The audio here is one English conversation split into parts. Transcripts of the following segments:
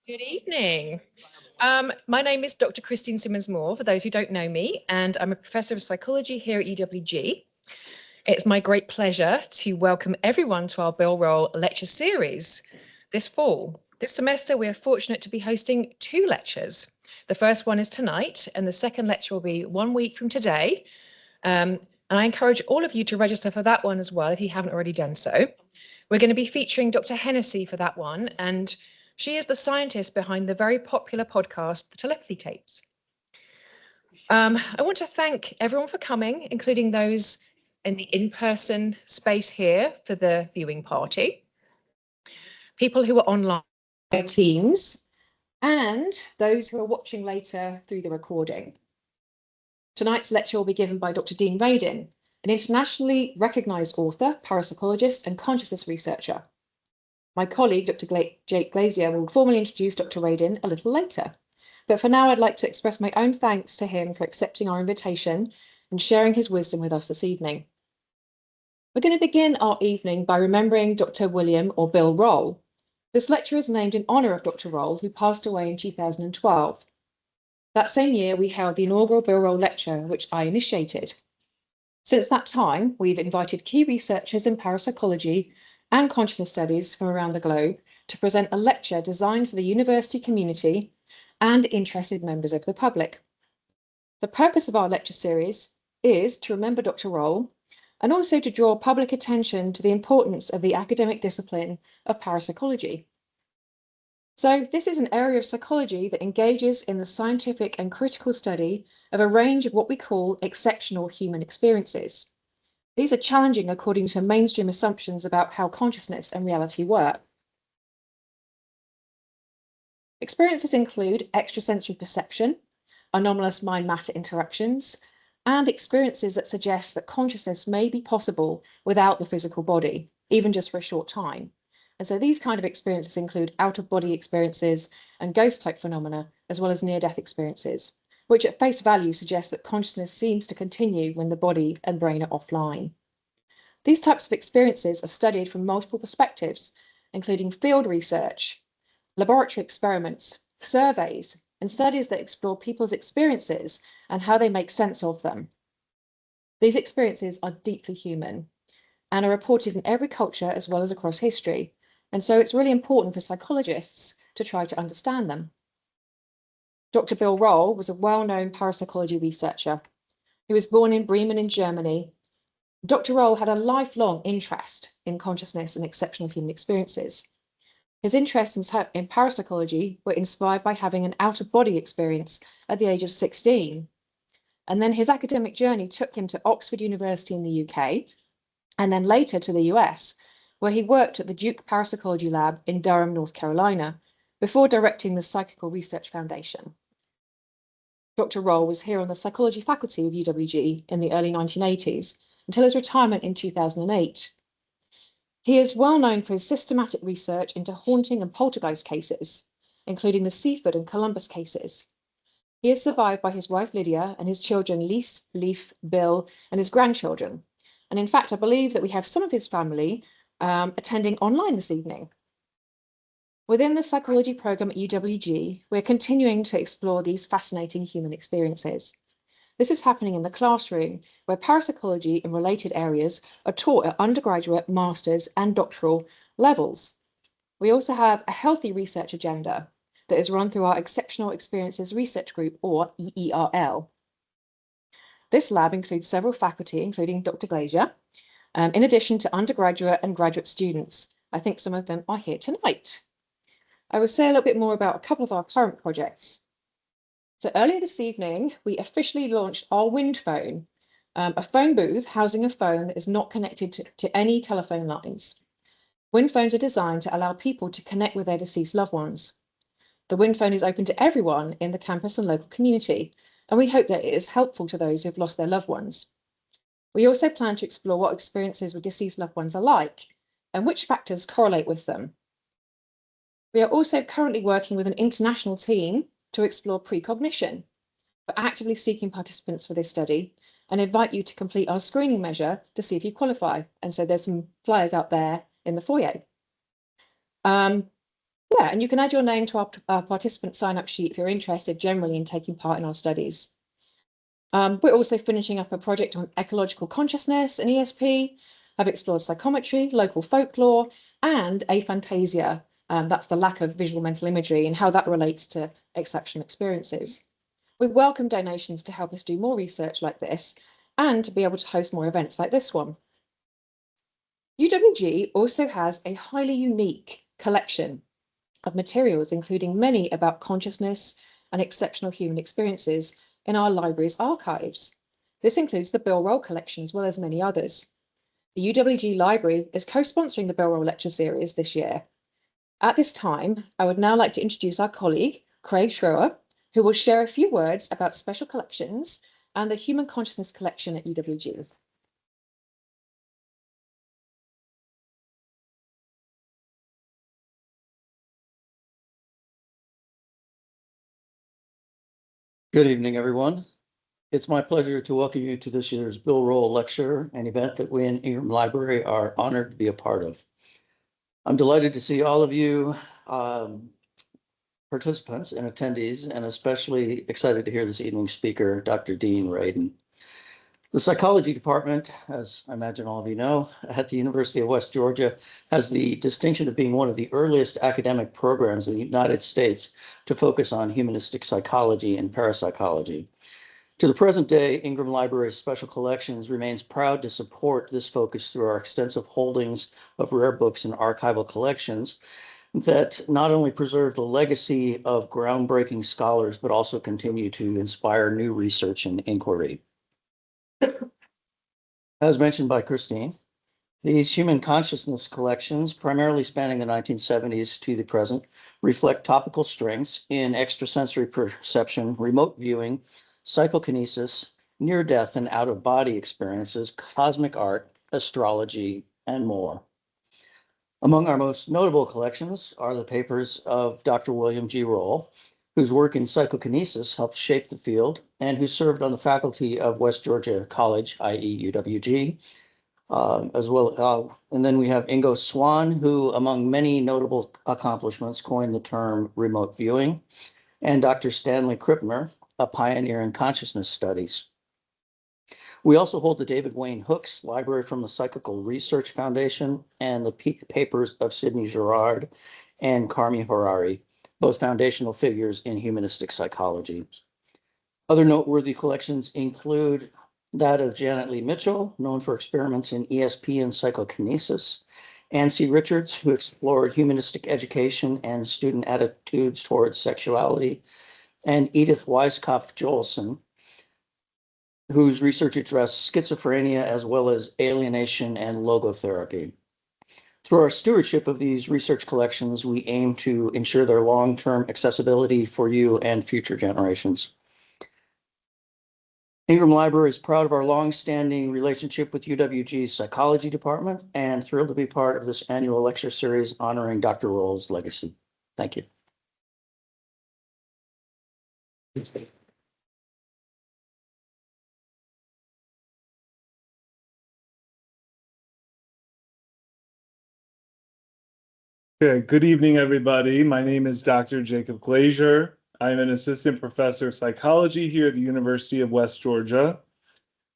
Good evening. My name is Dr. Christine Simmons-Moore, for those who don't know me, and I'm a professor of psychology here at UWG. It's my great pleasure to welcome everyone to our Bill Roll lecture series this fall. This semester, we are fortunate to be hosting two lectures. The first one is tonight, and the second lecture will be 1 week from today. And I encourage all of you to register for that one as well, if you haven't already done so. We're going to be featuring Dr. Hennessy for that one, and she is the scientist behind the very popular podcast, The Telepathy Tapes. I want to thank everyone for coming, including those in the in-person space here for the viewing party, people who are online via Teams, and those who are watching later through the recording. Tonight's lecture will be given by Dr. Dean Radin, an internationally recognized author, parapsychologist, and consciousness researcher. My colleague, Dr. Jake Glazier, will formally introduce Dr. Radin a little later. But for now, I'd like to express my own thanks to him for accepting our invitation and sharing his wisdom with us this evening. We're going to begin our evening by remembering Dr. William or Bill Roll. This lecture is named in honor of Dr. Roll, who passed away in 2012. That same year, we held the inaugural Bill Roll lecture, which I initiated. Since that time, we've invited key researchers in parapsychology and consciousness studies from around the globe to present a lecture designed for the university community and interested members of the public. The purpose of our lecture series is to remember Dr. Roll and also to draw public attention to the importance of the academic discipline of parapsychology. So this is an area of psychology that engages in the scientific and critical study of a range of what we call exceptional human experiences. These are challenging according to mainstream assumptions about how consciousness and reality work. Experiences include extrasensory perception, anomalous mind-matter interactions, and experiences that suggest that consciousness may be possible without the physical body, even just for a short time. And so these kind of experiences include out-of-body experiences and ghost-type phenomena, as well as near-death experiences, which at face value suggests that consciousness seems to continue when the body and brain are offline. These types of experiences are studied from multiple perspectives, including field research, laboratory experiments, surveys, and studies that explore people's experiences and how they make sense of them. These experiences are deeply human and are reported in every culture as well as across history, and so it's really important for psychologists to try to understand them. Dr. Bill Roll was a well-known parapsychology researcher. He was born in Bremen in Germany. Dr. Roll had a lifelong interest in consciousness and exceptional human experiences. His interests in parapsychology were inspired by having an out-of-body experience at the age of 16. And then his academic journey took him to Oxford University in the UK, and then later to the US, where he worked at the Duke Parapsychology Lab in Durham, North Carolina, before directing the Psychical Research Foundation. Dr. Roll was here on the psychology faculty of UWG in the early 1980s, until his retirement in 2008. He is well known for his systematic research into haunting and poltergeist cases, including the Seaford and Columbus cases. He is survived by his wife Lydia and his children Lise, Leaf, Bill, and his grandchildren. And in fact, I believe that we have some of his family attending online this evening. Within the psychology program at UWG, we're continuing to explore these fascinating human experiences. This is happening in the classroom, where parapsychology and related areas are taught at undergraduate, master's, and doctoral levels. We also have a healthy research agenda that is run through our Exceptional Experiences Research Group, or EERL. This lab includes several faculty, including Dr. Glazier, in addition to undergraduate and graduate students. I think some of them are here tonight. I will say a little bit more about a couple of our current projects. So earlier this evening, we officially launched our Wind Phone, a phone booth housing a phone that is not connected to any telephone lines. Wind phones are designed to allow people to connect with their deceased loved ones. The Wind Phone is open to everyone in the campus and local community, and we hope that it is helpful to those who have lost their loved ones. We also plan to explore what experiences with deceased loved ones are like, and which factors correlate with them. We are also currently working with an international team to explore precognition. We're actively seeking participants for this study and invite you to complete our screening measure to see if you qualify. And so there's some flyers out there in the foyer. Yeah, and you can add your name to our participant sign-up sheet if you're interested generally in taking part in our studies. We're also finishing up a project on ecological consciousness and ESP. I've explored psychometry, local folklore, and aphantasia. That's the lack of visual mental imagery and how that relates to exceptional experiences. We welcome donations to help us do more research like this and to be able to host more events like this one. UWG also has a highly unique collection of materials, including many about consciousness and exceptional human experiences in our library's archives. This includes the Bill Roll collection as well as many others. The UWG Library is co-sponsoring the Bill Roll Lecture Series this year. At this time, I would now like to introduce our colleague, Craig Schroer, who will share a few words about special collections and the Human Consciousness Collection at UWG. Good evening, everyone. It's my pleasure to welcome you to this year's Bill Roll Lecture, an event that we in Ingram Library are honored to be a part of. I'm delighted to see all of you participants and attendees, and especially excited to hear this evening's speaker, Dr. Dean Radin. The psychology department, as I imagine all of you know, at the University of West Georgia, has the distinction of being one of the earliest academic programs in the United States to focus on humanistic psychology and parapsychology. To the present day, Ingram Library's Special Collections remains proud to support this focus through our extensive holdings of rare books and archival collections that not only preserve the legacy of groundbreaking scholars, but also continue to inspire new research and inquiry. As mentioned by Christine, these human consciousness collections, primarily spanning the 1970s to the present, reflect topical strengths in extrasensory perception, remote viewing, psychokinesis, near-death and out-of-body experiences, cosmic art, astrology, and more. Among our most notable collections are the papers of Dr. William G. Roll, whose work in psychokinesis helped shape the field and who served on the faculty of West Georgia College, i.e. UWG, as well. And then we have Ingo Swann, who, among many notable accomplishments, coined the term remote viewing, and Dr. Stanley Krippner, a pioneer in consciousness studies. We also hold the David Wayne Hooks Library from the Psychical Research Foundation and the papers of Sidney Girard and Carmi Harari, both foundational figures in humanistic psychology. Other noteworthy collections include that of Janet Lee Mitchell, known for experiments in ESP and psychokinesis, Ann C. Richards, who explored humanistic education and student attitudes towards sexuality, and Edith Weiskopf Joelson, whose research addressed schizophrenia as well as alienation and logotherapy. Through our stewardship of these research collections, we aim to ensure their long-term accessibility for you and future generations. Ingram Library is proud of our long-standing relationship with UWG's psychology department and thrilled to be part of this annual lecture series honoring Dr. Roll's legacy. Thank you. Okay, good evening, everybody. My name is Dr. Jacob Glazier. I'm an assistant professor of psychology here at the University of West Georgia.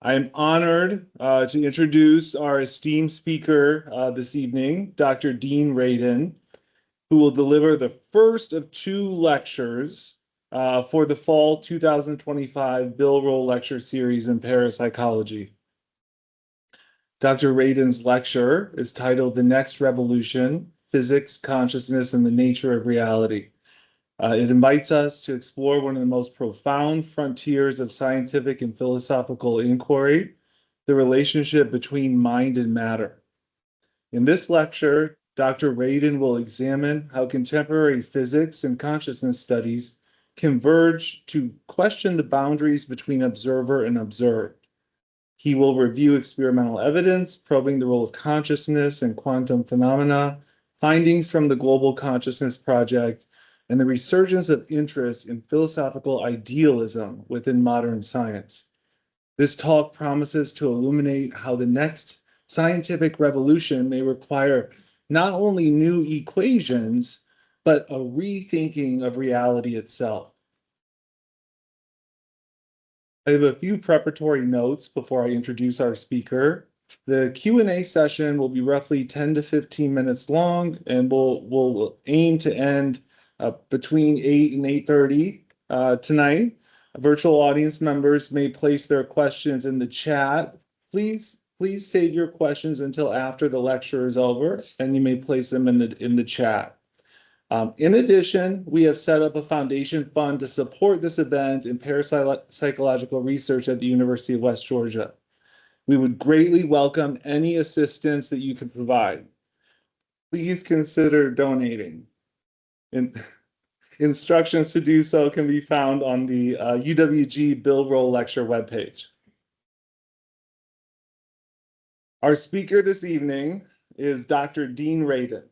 I am honored to introduce our esteemed speaker this evening, Dr. Dean Radin, who will deliver the first of two lectures for the fall 2025 Bill Roll Lecture Series in Parapsychology. Dr. Radin's lecture is titled The Next Revolution, Physics, Consciousness, and the Nature of Reality. It invites us to explore one of the most profound frontiers of scientific and philosophical inquiry, the relationship between mind and matter. In this lecture, Dr. Radin will examine how contemporary physics and consciousness studies converge to question the boundaries between observer and observed. He will review experimental evidence, probing the role of consciousness and quantum phenomena, findings from the Global Consciousness Project, and the resurgence of interest in philosophical idealism within modern science. This talk promises to illuminate how the next scientific revolution may require not only new equations, but a rethinking of reality itself. I have a few preparatory notes before I introduce our speaker. The Q&A session will be roughly 10 to 15 minutes long, and we'll aim to end between 8 and 8:30 tonight. Virtual audience members may place their questions in the chat. Please save your questions until after the lecture is over, and you may place them in the chat. In addition, we have set up a foundation fund to support this event in parapsychological research at the University of West Georgia. We would greatly welcome any assistance that you can provide. Please consider donating. Instructions to do so can be found on the UWG Bill Roll Lecture webpage. Our speaker this evening is Dr. Dean Radin,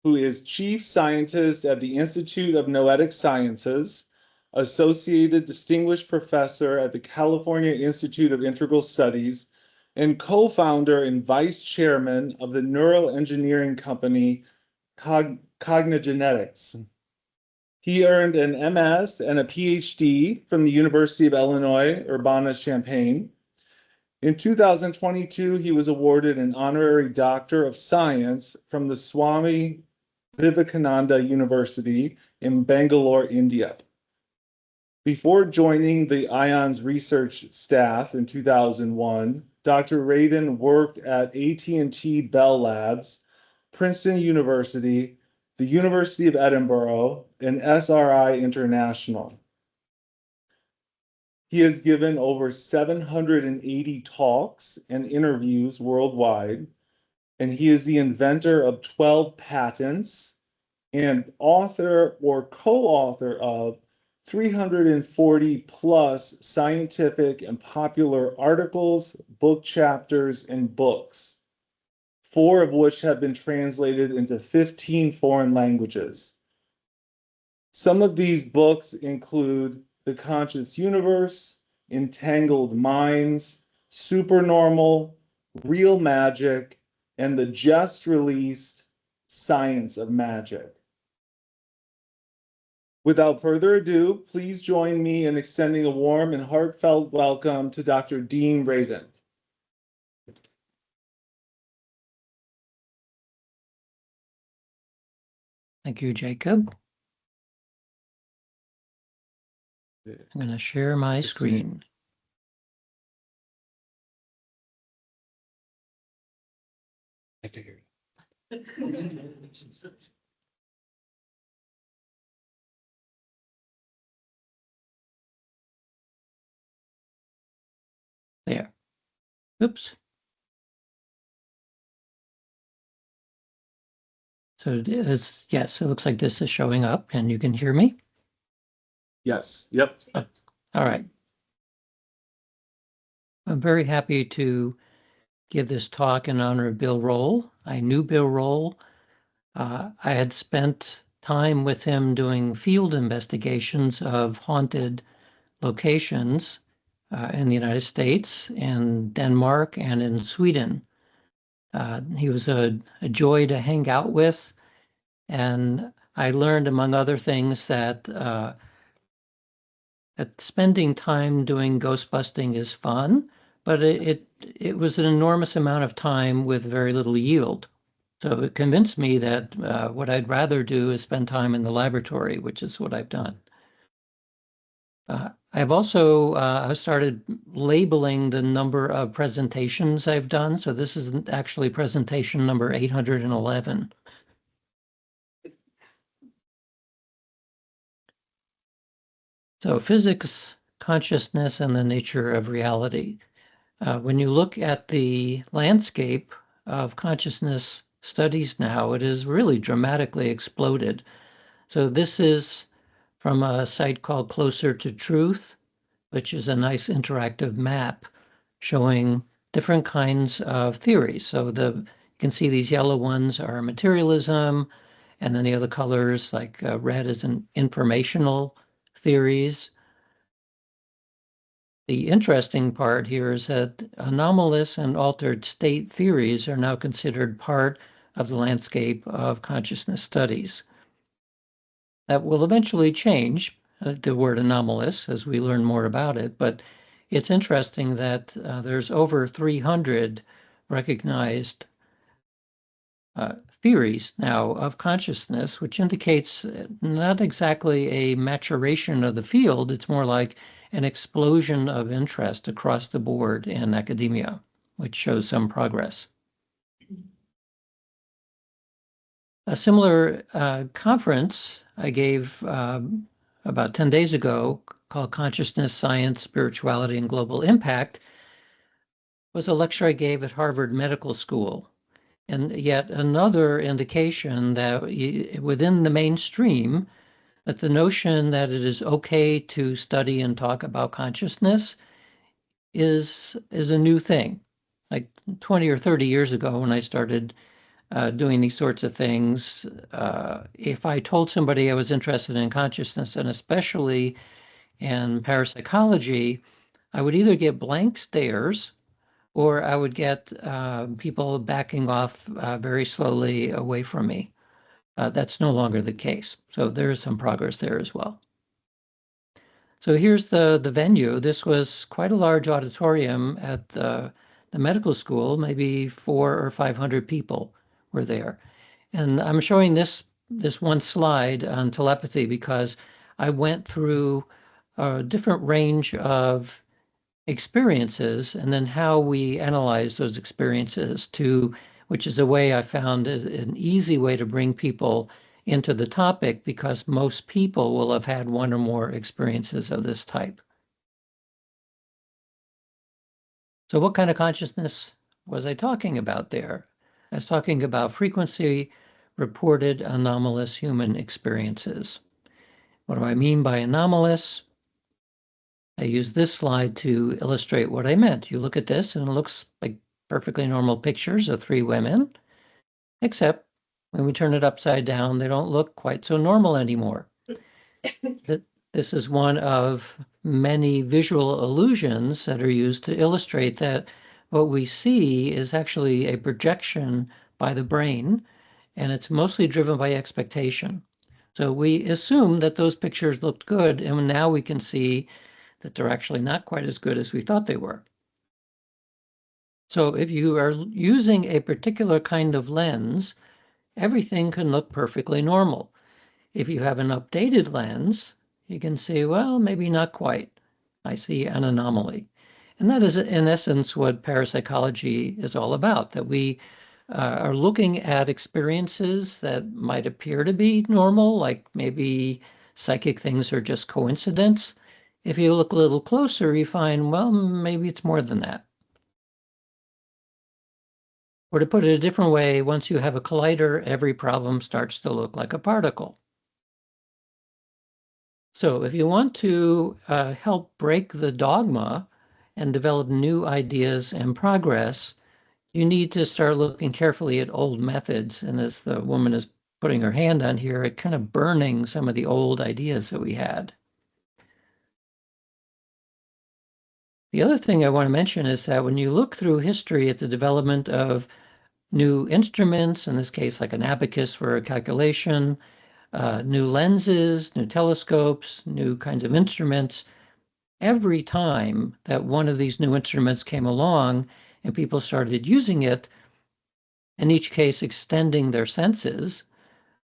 who is Chief Scientist at the Institute of Noetic Sciences, Associated Distinguished Professor at the California Institute of Integral Studies, and co-founder and vice chairman of the neuroengineering company Cognigenics. He earned an MS and a PhD from the University of Illinois, Urbana-Champaign. In 2022, he was awarded an Honorary Doctor of Science from the Swami Vivekananda University in Bangalore, India. Before joining the IONS research staff in 2001, Dr. Radin worked at AT&T Bell Labs, Princeton University, the University of Edinburgh, and SRI International. He has given over 780 talks and interviews worldwide, and he is the inventor of 12 patents and author or co-author of 340 plus scientific and popular articles, book chapters, and books, 4 of which have been translated into 15 foreign languages. Some of these books include The Conscious Universe, Entangled Minds, Supernormal, Real Magic, and the just released Science of Magic. Without further ado, please join me in extending a warm and heartfelt welcome to Dr. Dean Radin. Thank you, Jacob. I'm going to share my screen. I figured. There. Oops. So yes, it looks like this is showing up and you can hear me. Yes, yep. All right. I'm very happy to give this talk in honor of Bill Roll. I knew Bill Roll. I had spent time with him doing field investigations of haunted locations in the United States, in Denmark, and in Sweden. He was a joy to hang out with, and I learned, among other things, that spending time doing ghost busting is fun, but it was an enormous amount of time with very little yield. So it convinced me that what I'd rather do is spend time in the laboratory, which is what I've done. I've also started labeling the number of presentations I've done. So this is actually presentation number 811. So physics, consciousness, and the nature of reality. When you look at the landscape of consciousness studies now, it has really dramatically exploded. So this is from a site called Closer to Truth, which is a nice interactive map showing different kinds of theories. So you can see these yellow ones are materialism, and then the other colors like red is an informational theories. The interesting part here is that anomalous and altered state theories are now considered part of the landscape of consciousness studies. That will eventually change, the word anomalous, as we learn more about it, but it's interesting that there's over 300 recognized theories now of consciousness, which indicates not exactly a maturation of the field, it's more like an explosion of interest across the board in academia, which shows some progress. A similar conference I gave about 10 days ago, called Consciousness, Science, Spirituality, and Global Impact, was a lecture I gave at Harvard Medical School. And yet another indication that within the mainstream, that the notion that it is okay to study and talk about consciousness is a new thing. Like 20 or 30 years ago, when I started doing these sorts of things, if I told somebody I was interested in consciousness, and especially in parapsychology, I would either get blank stares or I would get people backing off very slowly away from me. That's no longer the case. So there is some progress there as well. So here's the venue. This was quite a large auditorium at the medical school. Maybe 400 or 500 people were there. And I'm showing this one slide on telepathy because I went through a different range of experiences and then how we analyze those experiences, which is a way I found is an easy way to bring people into the topic, because most people will have had one or more experiences of this type. So what kind of consciousness was I talking about there? I was talking about frequency reported anomalous human experiences. What do I mean by anomalous? I use this slide to illustrate what I meant. You look at this and it looks like perfectly normal pictures of 3 women, except when we turn it upside down, they don't look quite so normal anymore. This is one of many visual illusions that are used to illustrate that what we see is actually a projection by the brain, and it's mostly driven by expectation. So we assume that those pictures looked good, and now we can see that they're actually not quite as good as we thought they were. So if you are using a particular kind of lens, everything can look perfectly normal. If you have an updated lens, you can see, well, maybe not quite. I see an anomaly. And that is, in essence, what parapsychology is all about, that we are looking at experiences that might appear to be normal, like maybe psychic things are just coincidence. If you look a little closer, you find, well, maybe it's more than that. Or to put it a different way, once you have a collider, every problem starts to look like a particle. So if you want to help break the dogma and develop new ideas and progress, you need to start looking carefully at old methods. And as the woman is putting her hand on here, it kind of burning some of the old ideas that we had. The other thing I want to mention is that when you look through history at the development of new instruments, in this case, like an abacus for a calculation, new lenses, new telescopes, new kinds of instruments, every time that one of these new instruments came along and people started using it, in each case extending their senses,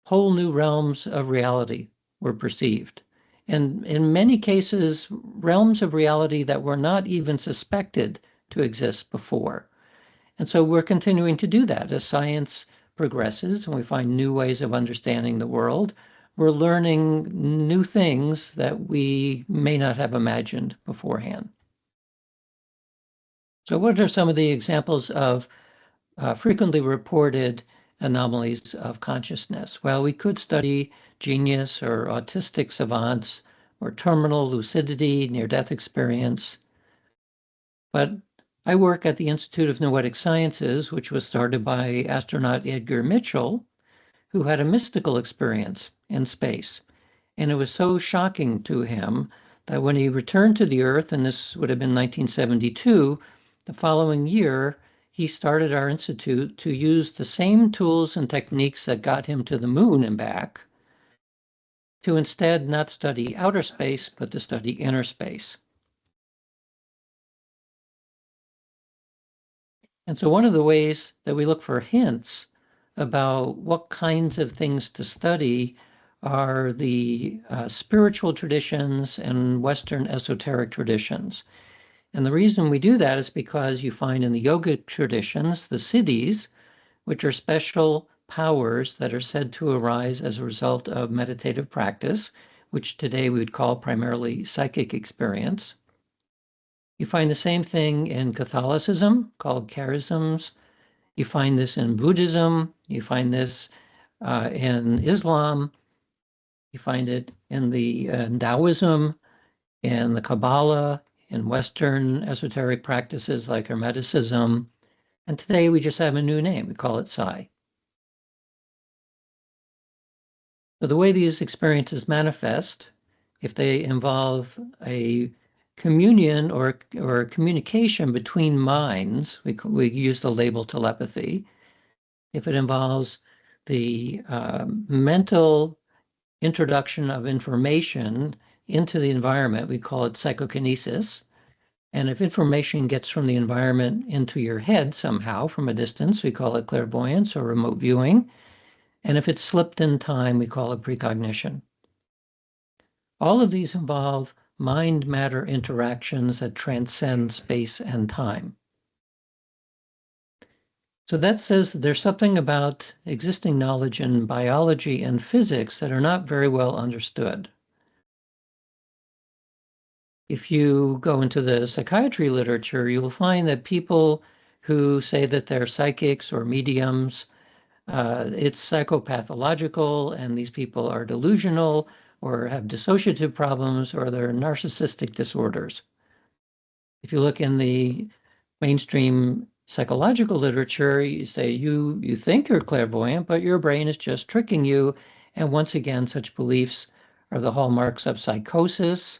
whole new realms of reality were perceived. And in many cases, realms of reality that were not even suspected to exist before. And so we're continuing to do that as science progresses and we find new ways of understanding the world. We're learning new things that we may not have imagined beforehand. So what are some of the examples of frequently reported anomalies of consciousness? Well, we could study genius or autistic savants or terminal lucidity, near-death experience. But I work at the Institute of Noetic Sciences, which was started by astronaut Edgar Mitchell, who had a mystical experience in space. And it was so shocking to him that when he returned to the Earth, and this would have been 1972, the following year, he started our institute to use the same tools and techniques that got him to the moon and back to instead not study outer space, but to study inner space. And so one of the ways that we look for hints about what kinds of things to study are the spiritual traditions and Western esoteric traditions. And the reason we do that is because you find in the yogic traditions, the siddhis, which are special powers that are said to arise as a result of meditative practice, which today we would call primarily psychic experience. You find the same thing in Catholicism, called charisms. You find this in Buddhism. You find this in Islam. You find it in the Taoism, in the Kabbalah, in Western esoteric practices like Hermeticism. And today we just have a new name. We call it Psi. So the way these experiences manifest, if they involve a communion or communication between minds, we use the label telepathy. If it involves the mental introduction of information into the environment, we call it psychokinesis. And if information gets from the environment into your head somehow from a distance, we call it clairvoyance or remote viewing. And if it's slipped in time, we call it precognition. All of these involve mind-matter interactions that transcend space and time. So that says that there's something about existing knowledge in biology and physics that are not very well understood. If you go into the psychiatry literature, you'll find that people who say that they're psychics or mediums, it's psychopathological, and these people are delusional or have dissociative problems or they're narcissistic disorders. If you look in the mainstream psychological literature, you say you think you're clairvoyant, but your brain is just tricking you. And once again, such beliefs are the hallmarks of psychosis.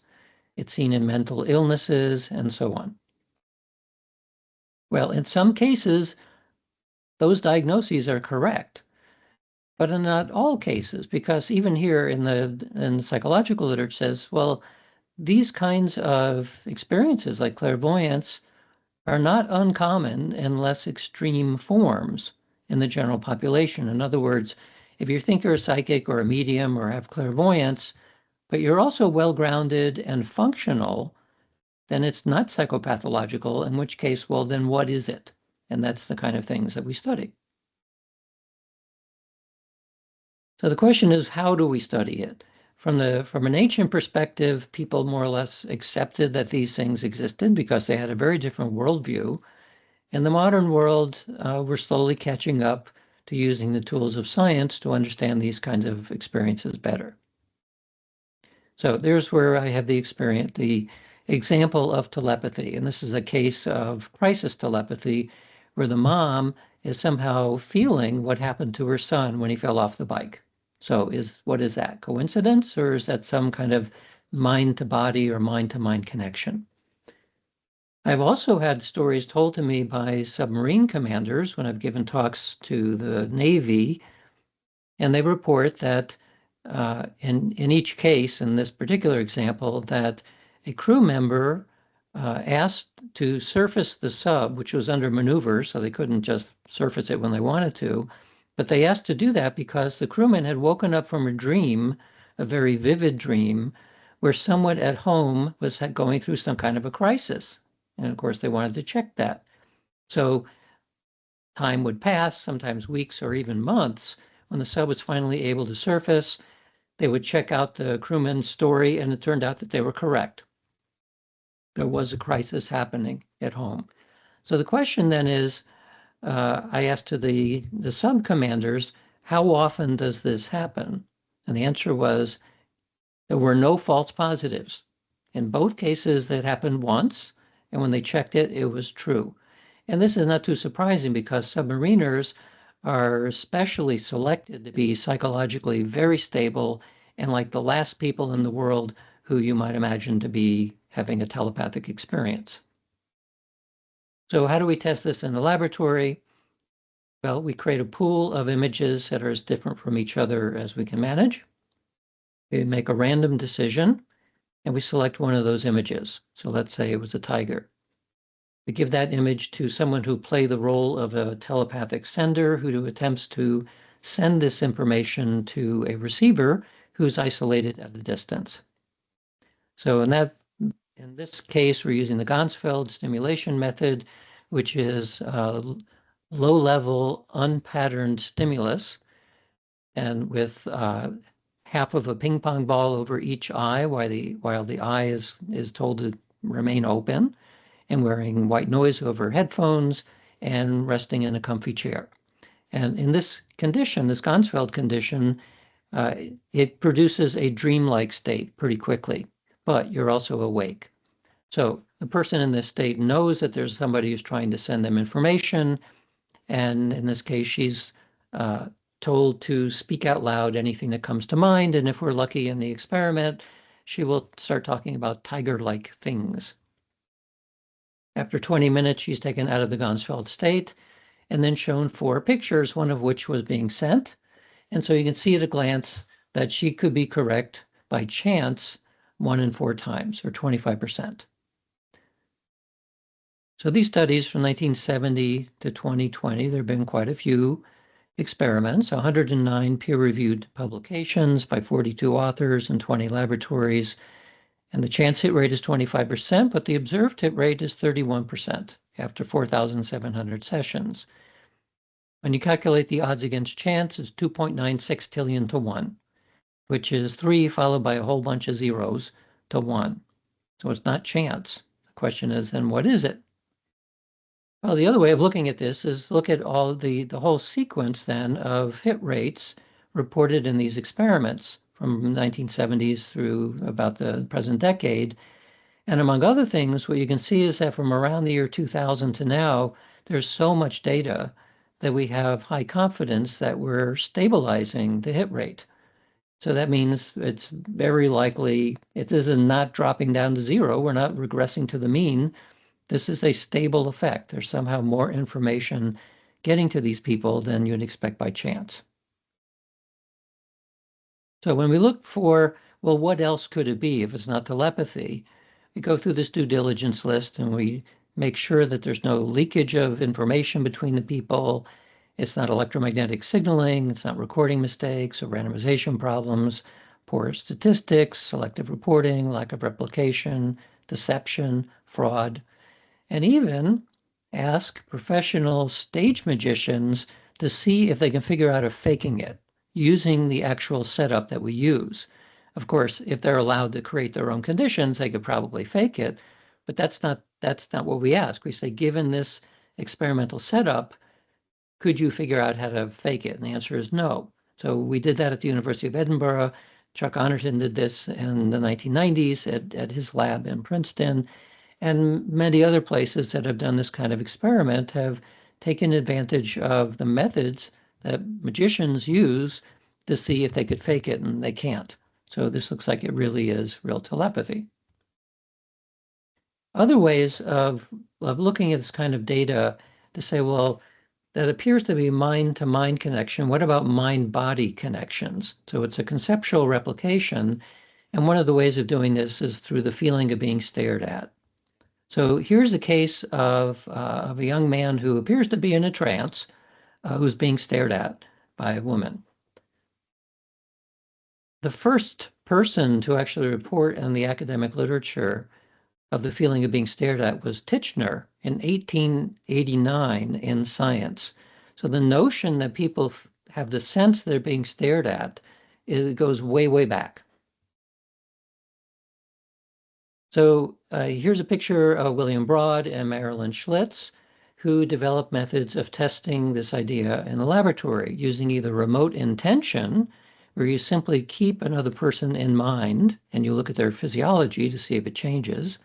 It's seen in mental illnesses and so on. Well, in some cases, those diagnoses are correct, but in not all cases, because even here in the psychological literature says, well, these kinds of experiences like clairvoyance are not uncommon in less extreme forms in the general population. In other words, if you think you're a psychic or a medium or have clairvoyance, but you're also well-grounded and functional, then it's not psychopathological, in which case, well, then what is it? And that's the kind of things that we study. So the question is, how do we study it? From an ancient perspective, people more or less accepted that these things existed because they had a very different worldview. In the modern world, we're slowly catching up to using the tools of science to understand these kinds of experiences better. So there's where I have the example of telepathy. And this is a case of crisis telepathy, where the mom is somehow feeling what happened to her son when he fell off the bike. So what is that? Coincidence, or is that some kind of mind to body or mind to mind connection? I've also had stories told to me by submarine commanders when I've given talks to the Navy, and they report that in each case, in this particular example, that a crew member asked to surface the sub, which was under maneuver, so they couldn't just surface it when they wanted to, but they asked to do that because the crewman had woken up from a dream, a very vivid dream, where someone at home was going through some kind of a crisis. And of course, they wanted to check that. So time would pass, sometimes weeks or even months. When the sub was finally able to surface, they would check out the crewman's story, and it turned out that they were correct. There was a crisis happening at home. So the question then is, I asked to the sub commanders, how often does this happen? And the answer was, there were no false positives. In both cases, that happened once, and when they checked it, it was true. And this is not too surprising because submariners are especially selected to be psychologically very stable and like the last people in the world who you might imagine to be having a telepathic experience. So how do we test this in the laboratory? Well, we create a pool of images that are as different from each other as we can manage. We make a random decision and we select one of those images. So let's say it was a tiger. We give that image to someone who play the role of a telepathic sender who attempts to send this information to a receiver who's isolated at a distance. So in this case, we're using the Ganzfeld stimulation method, which is low-level, unpatterned stimulus, and with half of a ping pong ball over each eye, while the eye is told to remain open, and wearing white noise over headphones, and resting in a comfy chair. And in this condition, this Ganzfeld condition, it produces a dreamlike state pretty quickly, but you're also awake. So the person in this state knows that there's somebody who's trying to send them information, and in this case, she's told to speak out loud anything that comes to mind, and if we're lucky in the experiment, she will start talking about tiger-like things. After 20 minutes, she's taken out of the Ganzfeld state and then shown 4 pictures, one of which was being sent. And so you can see at a glance that she could be correct by chance 1 in 4 times, or 25%. So these studies from 1970 to 2020, there have been quite a few experiments, 109 peer-reviewed publications by 42 authors and 20 laboratories. And the chance hit rate is 25%, but the observed hit rate is 31% after 4,700 sessions. When you calculate the odds against chance, it's 2.96 trillion to 1, which is 3 followed by a whole bunch of zeros to 1. So it's not chance. The question is, then what is it? Well, the other way of looking at this is look at all the whole sequence then of hit rates reported in these experiments from 1970s through about the present decade. And among other things, what you can see is that from around the year 2000 to now, there's so much data that we have high confidence that we're stabilizing the hit rate. So that means it's very likely it isn't not dropping down to 0. We're not regressing to the mean. This is a stable effect. There's somehow more information getting to these people than you'd expect by chance. So when we look for, well, what else could it be if it's not telepathy? We go through this due diligence list and we make sure that there's no leakage of information between the people. It's not electromagnetic signaling. It's not recording mistakes or randomization problems, poor statistics, selective reporting, lack of replication, deception, fraud, and even ask professional stage magicians to see if they can figure out if faking it using the actual setup that we use. Of course, if they're allowed to create their own conditions, they could probably fake it, but that's not what we ask. We say, given this experimental setup, could you figure out how to fake it? And the answer is no. So we did that at the University of Edinburgh. Chuck Honorton did this in the 1990s at his lab in Princeton. And many other places that have done this kind of experiment have taken advantage of the methods that magicians use to see if they could fake it, and they can't. So this looks like it really is real telepathy. Other ways of looking at this kind of data to say, well, that appears to be mind-to-mind connection. What about mind-body connections? So it's a conceptual replication. And one of the ways of doing this is through the feeling of being stared at. So here's a case of a young man who appears to be in a trance, who's being stared at by a woman. The first person to actually report in the academic literature of the feeling of being stared at was Titchener in 1889 in Science. So the notion that people have the sense they're being stared at, it goes way, way back. So here's a picture of William Broad and Marilyn Schlitz, who developed methods of testing this idea in the laboratory using either remote intention, where you simply keep another person in mind and you look at their physiology to see if it changes,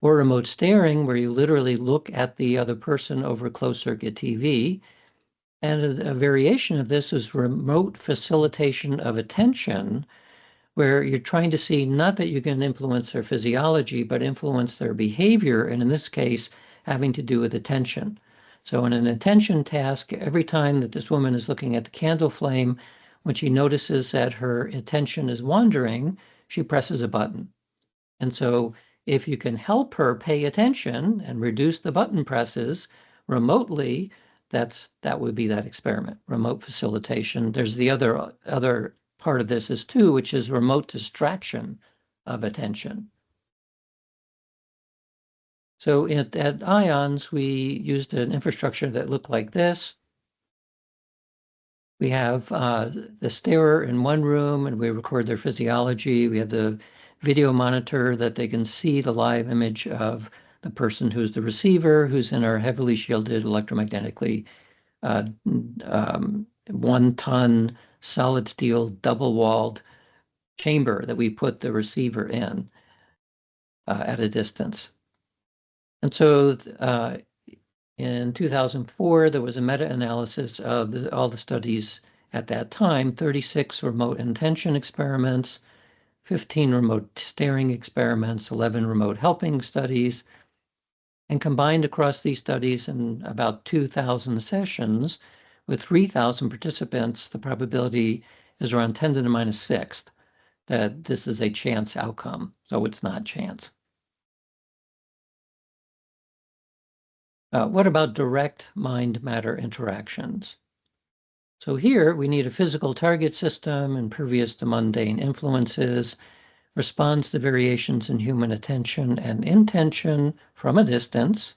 or remote staring, where you literally look at the other person over closed-circuit TV. And a variation of this is remote facilitation of attention, where you're trying to see not that you can influence their physiology, but influence their behavior, and in this case, having to do with attention. So in an attention task, every time that this woman is looking at the candle flame, When she notices that her attention is wandering, she presses a button. And so if you can help her pay attention and reduce the button presses remotely, that would be that experiment, remote facilitation. There's the other part of this is too, which is remote distraction of attention. So at IONS, we used an infrastructure that looked like this. We have the starer in one room, and we record their physiology. We have the video monitor that they can see the live image of the person who's the receiver, who's in our heavily shielded, electromagnetically 1-ton solid steel double-walled chamber that we put the receiver in at a distance. And so in 2004, there was a meta-analysis of all the studies at that time, 36 remote intention experiments, 15 remote staring experiments, 11 remote helping studies, and combined across these studies in about 2,000 sessions with 3,000 participants, the probability is around 10 to the minus sixth that this is a chance outcome, so it's not chance. What about direct mind-matter interactions? So here we need a physical target system impervious to mundane influences, responds to variations in human attention and intention from a distance.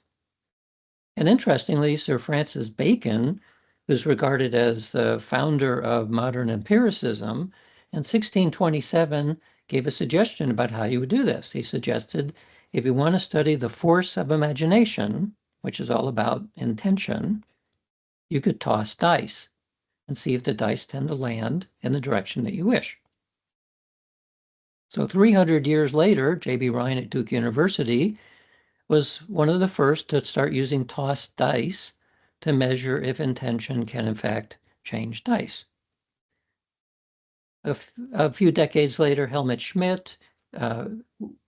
And interestingly, Sir Francis Bacon, who's regarded as the founder of modern empiricism, in 1627 gave a suggestion about how you would do this. He suggested if you want to study the force of imagination, which is all about intention, you could toss dice and see if the dice tend to land in the direction that you wish. So 300 years later, J.B. Ryan at Duke University was one of the first to start using tossed dice to measure if intention can in fact change dice. A few decades later, Helmut Schmidt,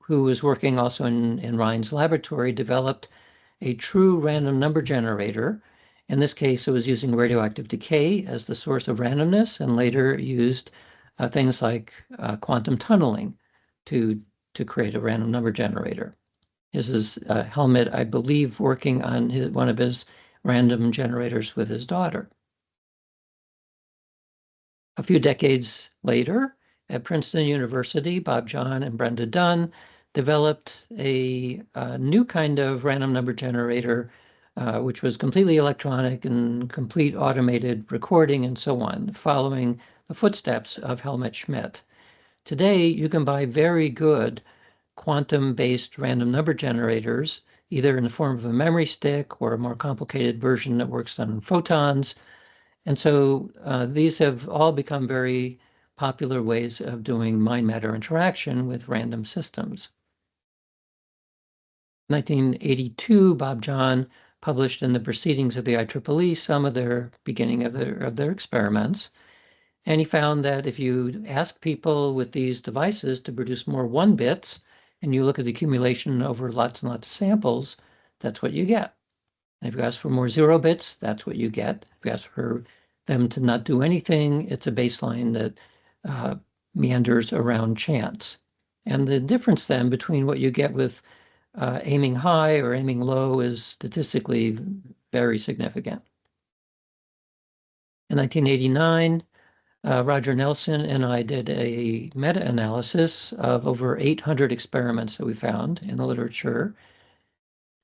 who was working also in Ryan's laboratory, developed a true random number generator. In this case, it was using radioactive decay as the source of randomness, and later used things like quantum tunneling to create a random number generator. This is Helmut, I believe, working on one of his random generators with his daughter. A few decades later, at Princeton University, Bob John and Brenda Dunn developed a new kind of random number generator, which was completely electronic and complete automated recording and so on, following the footsteps of Helmut Schmidt. Today, you can buy very good quantum-based random number generators, either in the form of a memory stick or a more complicated version that works on photons. And so these have all become very popular ways of doing mind-matter interaction with random systems. 1982, Bob John published in the Proceedings of the IEEE some of their beginning of their experiments. And he found that if you ask people with these devices to produce more 1 bits, and you look at the accumulation over lots and lots of samples, that's what you get. And if you ask for more 0 bits, that's what you get. If you ask for them to not do anything, it's a baseline that meanders around chance. And the difference then between what you get with aiming high or aiming low is statistically very significant. In 1989, Roger Nelson and I did a meta-analysis of over 800 experiments that we found in the literature.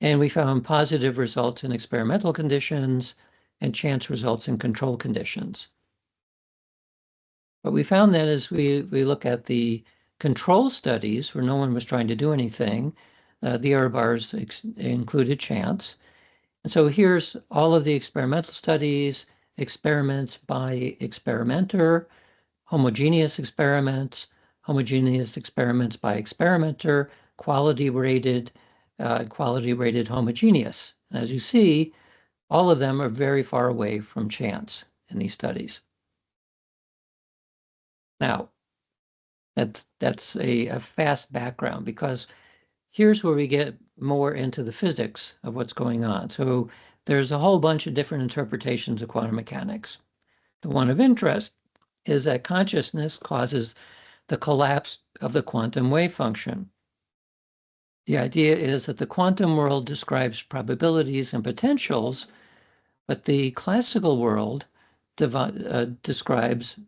And we found positive results in experimental conditions and chance results in control conditions. What we found then is we look at the control studies where no one was trying to do anything. The error bars included chance. And so here's all of the experimental studies, experiments by experimenter, homogeneous experiments by experimenter, quality rated homogeneous. And as you see, all of them are very far away from chance in these studies. Now, that's a fast background, because here's where we get more into the physics of what's going on. So there's a whole bunch of different interpretations of quantum mechanics. The one of interest is that consciousness causes the collapse of the quantum wave function. The idea is that the quantum world describes probabilities and potentials, but the classical world describes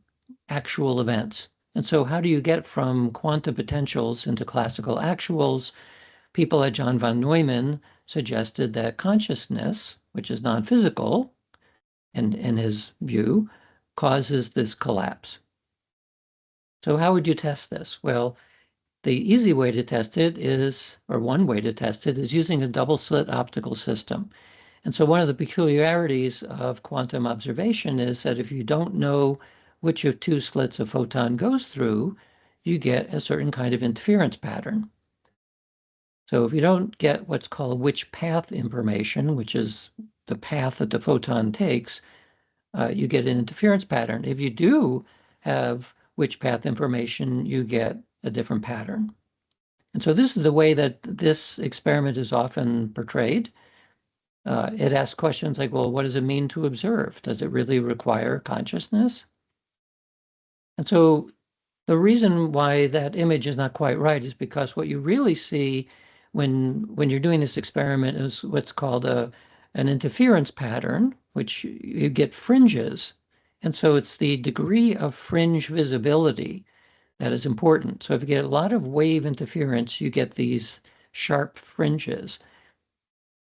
actual events. And so how do you get from quantum potentials into classical actuals? People like John von Neumann suggested that consciousness, which is non-physical, in his view, causes this collapse. So how would you test this? Well, the easy way to test it is, or one way to test it, is using a double-slit optical system. And so one of the peculiarities of quantum observation is that if you don't know which of two slits a photon goes through, you get a certain kind of interference pattern. So if you don't get what's called which path information, which is the path that the photon takes, you get an interference pattern. If you do have which path information, you get a different pattern. And so this is the way that this experiment is often portrayed. It asks questions like, well, what does it mean to observe? Does it really require consciousness? And so the reason why that image is not quite right is because what you really see when you're doing this experiment is what's called an interference pattern, which you get fringes. And so it's the degree of fringe visibility that is important. So if you get a lot of wave interference, you get these sharp fringes.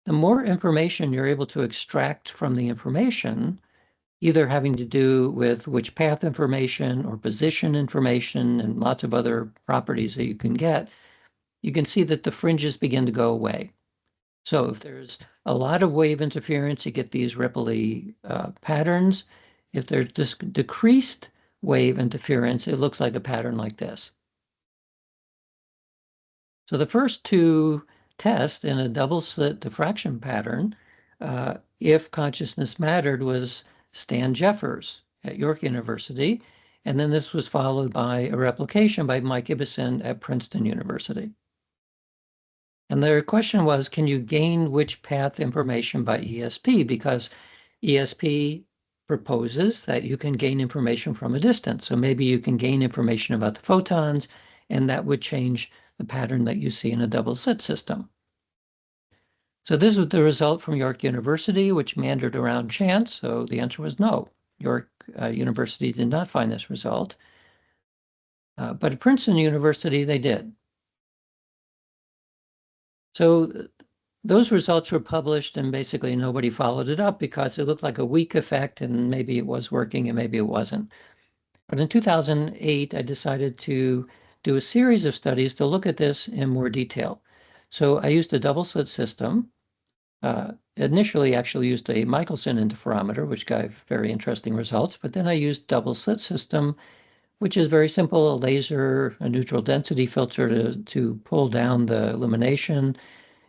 The more information you're able to extract from the information, either having to do with which path information or position information and lots of other properties that you can see that the fringes begin to go away. So if there's a lot of wave interference, you get these ripply patterns. If there's decreased wave interference, it looks like a pattern like this. So the first two tests in a double-slit diffraction pattern, if consciousness mattered, was Stan Jeffers at York University, and then this was followed by a replication by Mike Ibison at Princeton University. And their question was, can you gain which path information by ESP? Because ESP proposes that you can gain information from a distance. So maybe you can gain information about the photons, and that would change the pattern that you see in a double-slit system. So this was the result from York University, which meandered around chance. So the answer was no. York University did not find this result. But at Princeton University, they did. So those results were published, and basically nobody followed it up because it looked like a weak effect, and maybe it was working and maybe it wasn't. But in 2008, I decided to do a series of studies to look at this in more detail. So I used a double-slit system. Initially actually used a Michelson interferometer, which gave very interesting results, but then I used double-slit system, which is very simple, a laser, a neutral density filter to pull down the illumination,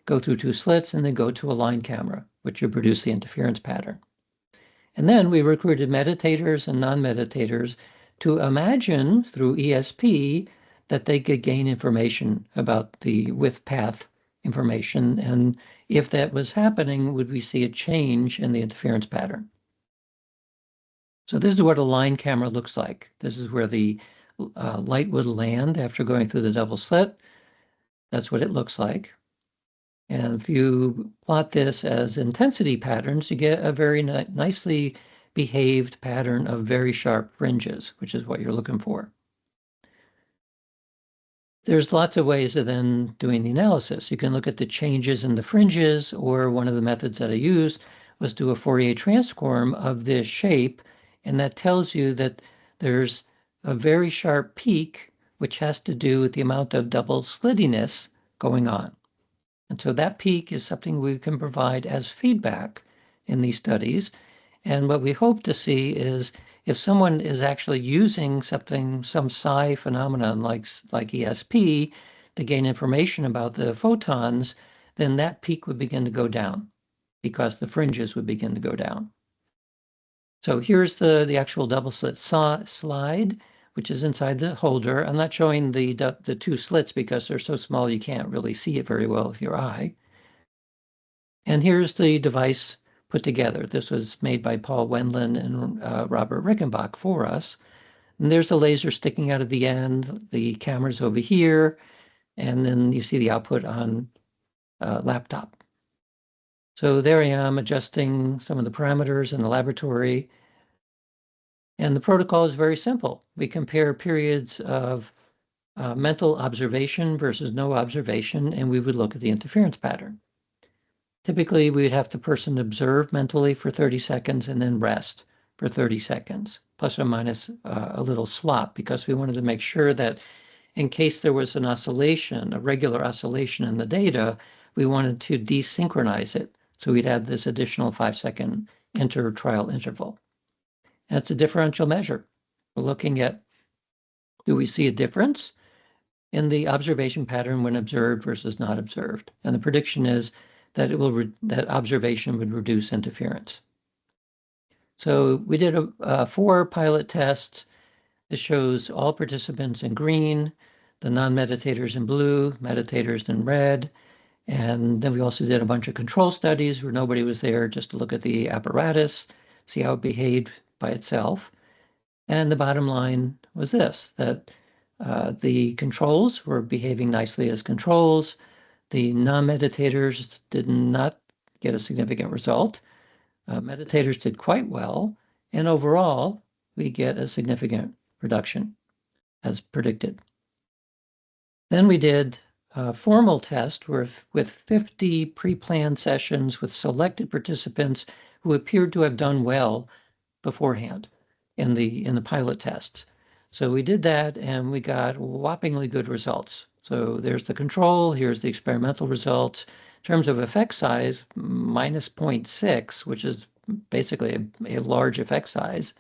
go through two slits, and then go to a line camera, which would produce the interference pattern. And then we recruited meditators and non-meditators to imagine through ESP that they could gain information about the width path information. And if that was happening, would we see a change in the interference pattern? So this is what a line camera looks like. This is where the light would land after going through the double slit. That's what it looks like. And if you plot this as intensity patterns, you get a very nicely behaved pattern of very sharp fringes, which is what you're looking for. There's lots of ways of then doing the analysis. You can look at the changes in the fringes, or one of the methods that I used was do a Fourier transform of this shape, and that tells you that there's a very sharp peak, which has to do with the amount of double slittiness going on. And so that peak is something we can provide as feedback in these studies. And what we hope to see is if someone is actually using something, some psi phenomenon like ESP to gain information about the photons, then that peak would begin to go down because the fringes would begin to go down. So here's the actual double slit slide, which is inside the holder. I'm not showing the two slits because they're so small you can't really see it very well with your eye. And here's the device put together. This was made by Paul Wendland and Robert Rickenbach for us. And there's the laser sticking out of the end, the camera's over here, and then you see the output on a laptop. So there I am adjusting some of the parameters in the laboratory. And the protocol is very simple. We compare periods of mental observation versus no observation, and we would look at the interference pattern. Typically, we'd have the person observe mentally for 30 seconds and then rest for 30 seconds, plus or minus a little swap, because we wanted to make sure that in case there was an oscillation, a regular oscillation in the data, we wanted to desynchronize it. So we'd add this additional 5-second inter-trial interval. And it's a differential measure. We're looking at, do we see a difference in the observation pattern when observed versus not observed? And the prediction is that that observation would reduce interference. So we did 4 pilot tests. This shows all participants in green, the non-meditators in blue, meditators in red. And then we also did a bunch of control studies where nobody was there just to look at the apparatus, see how it behaved by itself. And the bottom line was this, that the controls were behaving nicely as controls. The non-meditators did not get a significant result. Meditators did quite well. And overall, we get a significant reduction as predicted. Then we did a formal test with 50 pre-planned sessions with selected participants who appeared to have done well beforehand in the pilot tests. So we did that and we got whoppingly good results. So there's the control, here's the experimental results. In terms of effect size, minus 0.6, which is basically a large effect size.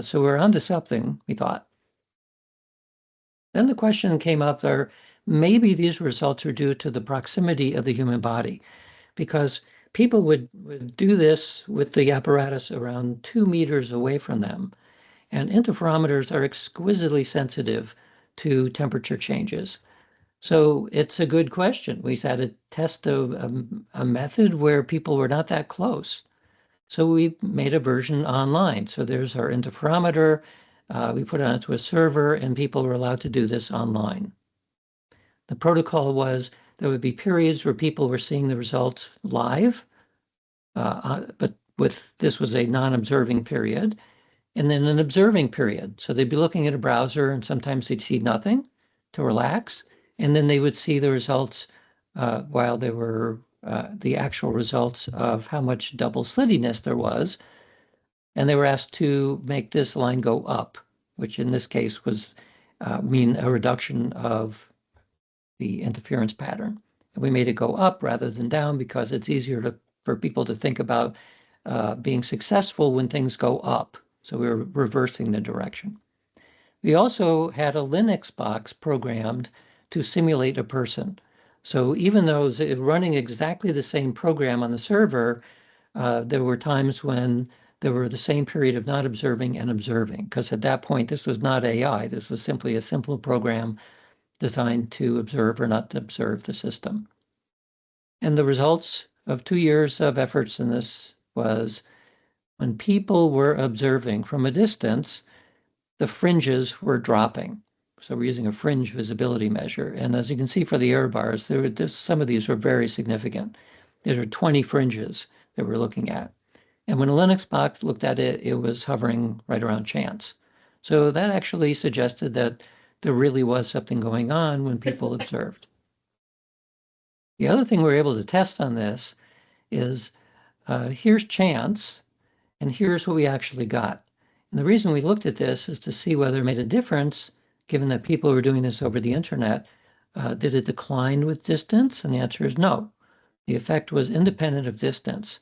So we're onto something, we thought. Then the question came up, maybe these results are due to the proximity of the human body, because people would do this with the apparatus around 2 meters away from them. And interferometers are exquisitely sensitive to temperature changes. So it's a good question. We had to test a method where people were not that close. So we made a version online. So there's our interferometer. We put it onto a server and people were allowed to do this online. The protocol was there would be periods where people were seeing the results live, but this was a non-observing period, and then an observing period. So they'd be looking at a browser and sometimes they'd see nothing to relax, and then they would see the results while they were the actual results of how much double slittiness there was. And they were asked to make this line go up, which in this case was mean a reduction of the interference pattern. And we made it go up rather than down because it's easier for people to think about being successful when things go up. So we were reversing the direction. We also had a Linux box programmed to simulate a person. So even though it was running exactly the same program on the server, there were times when there were the same period of not observing and observing, because at that point, this was not AI. This was simply a simple program designed to observe or not to observe the system. And the results of 2 years of efforts in this was when people were observing from a distance, the fringes were dropping. So we're using a fringe visibility measure. And as you can see for the error bars, some of these were very significant. There are 20 fringes that we're looking at. And when a Linux box looked at it, it was hovering right around chance. So that actually suggested that there really was something going on when people observed. The other thing we were able to test on this is here's chance, and here's what we actually got. And the reason we looked at this is to see whether it made a difference, given that people were doing this over the internet. Did it decline with distance? And the answer is no. The effect was independent of distance.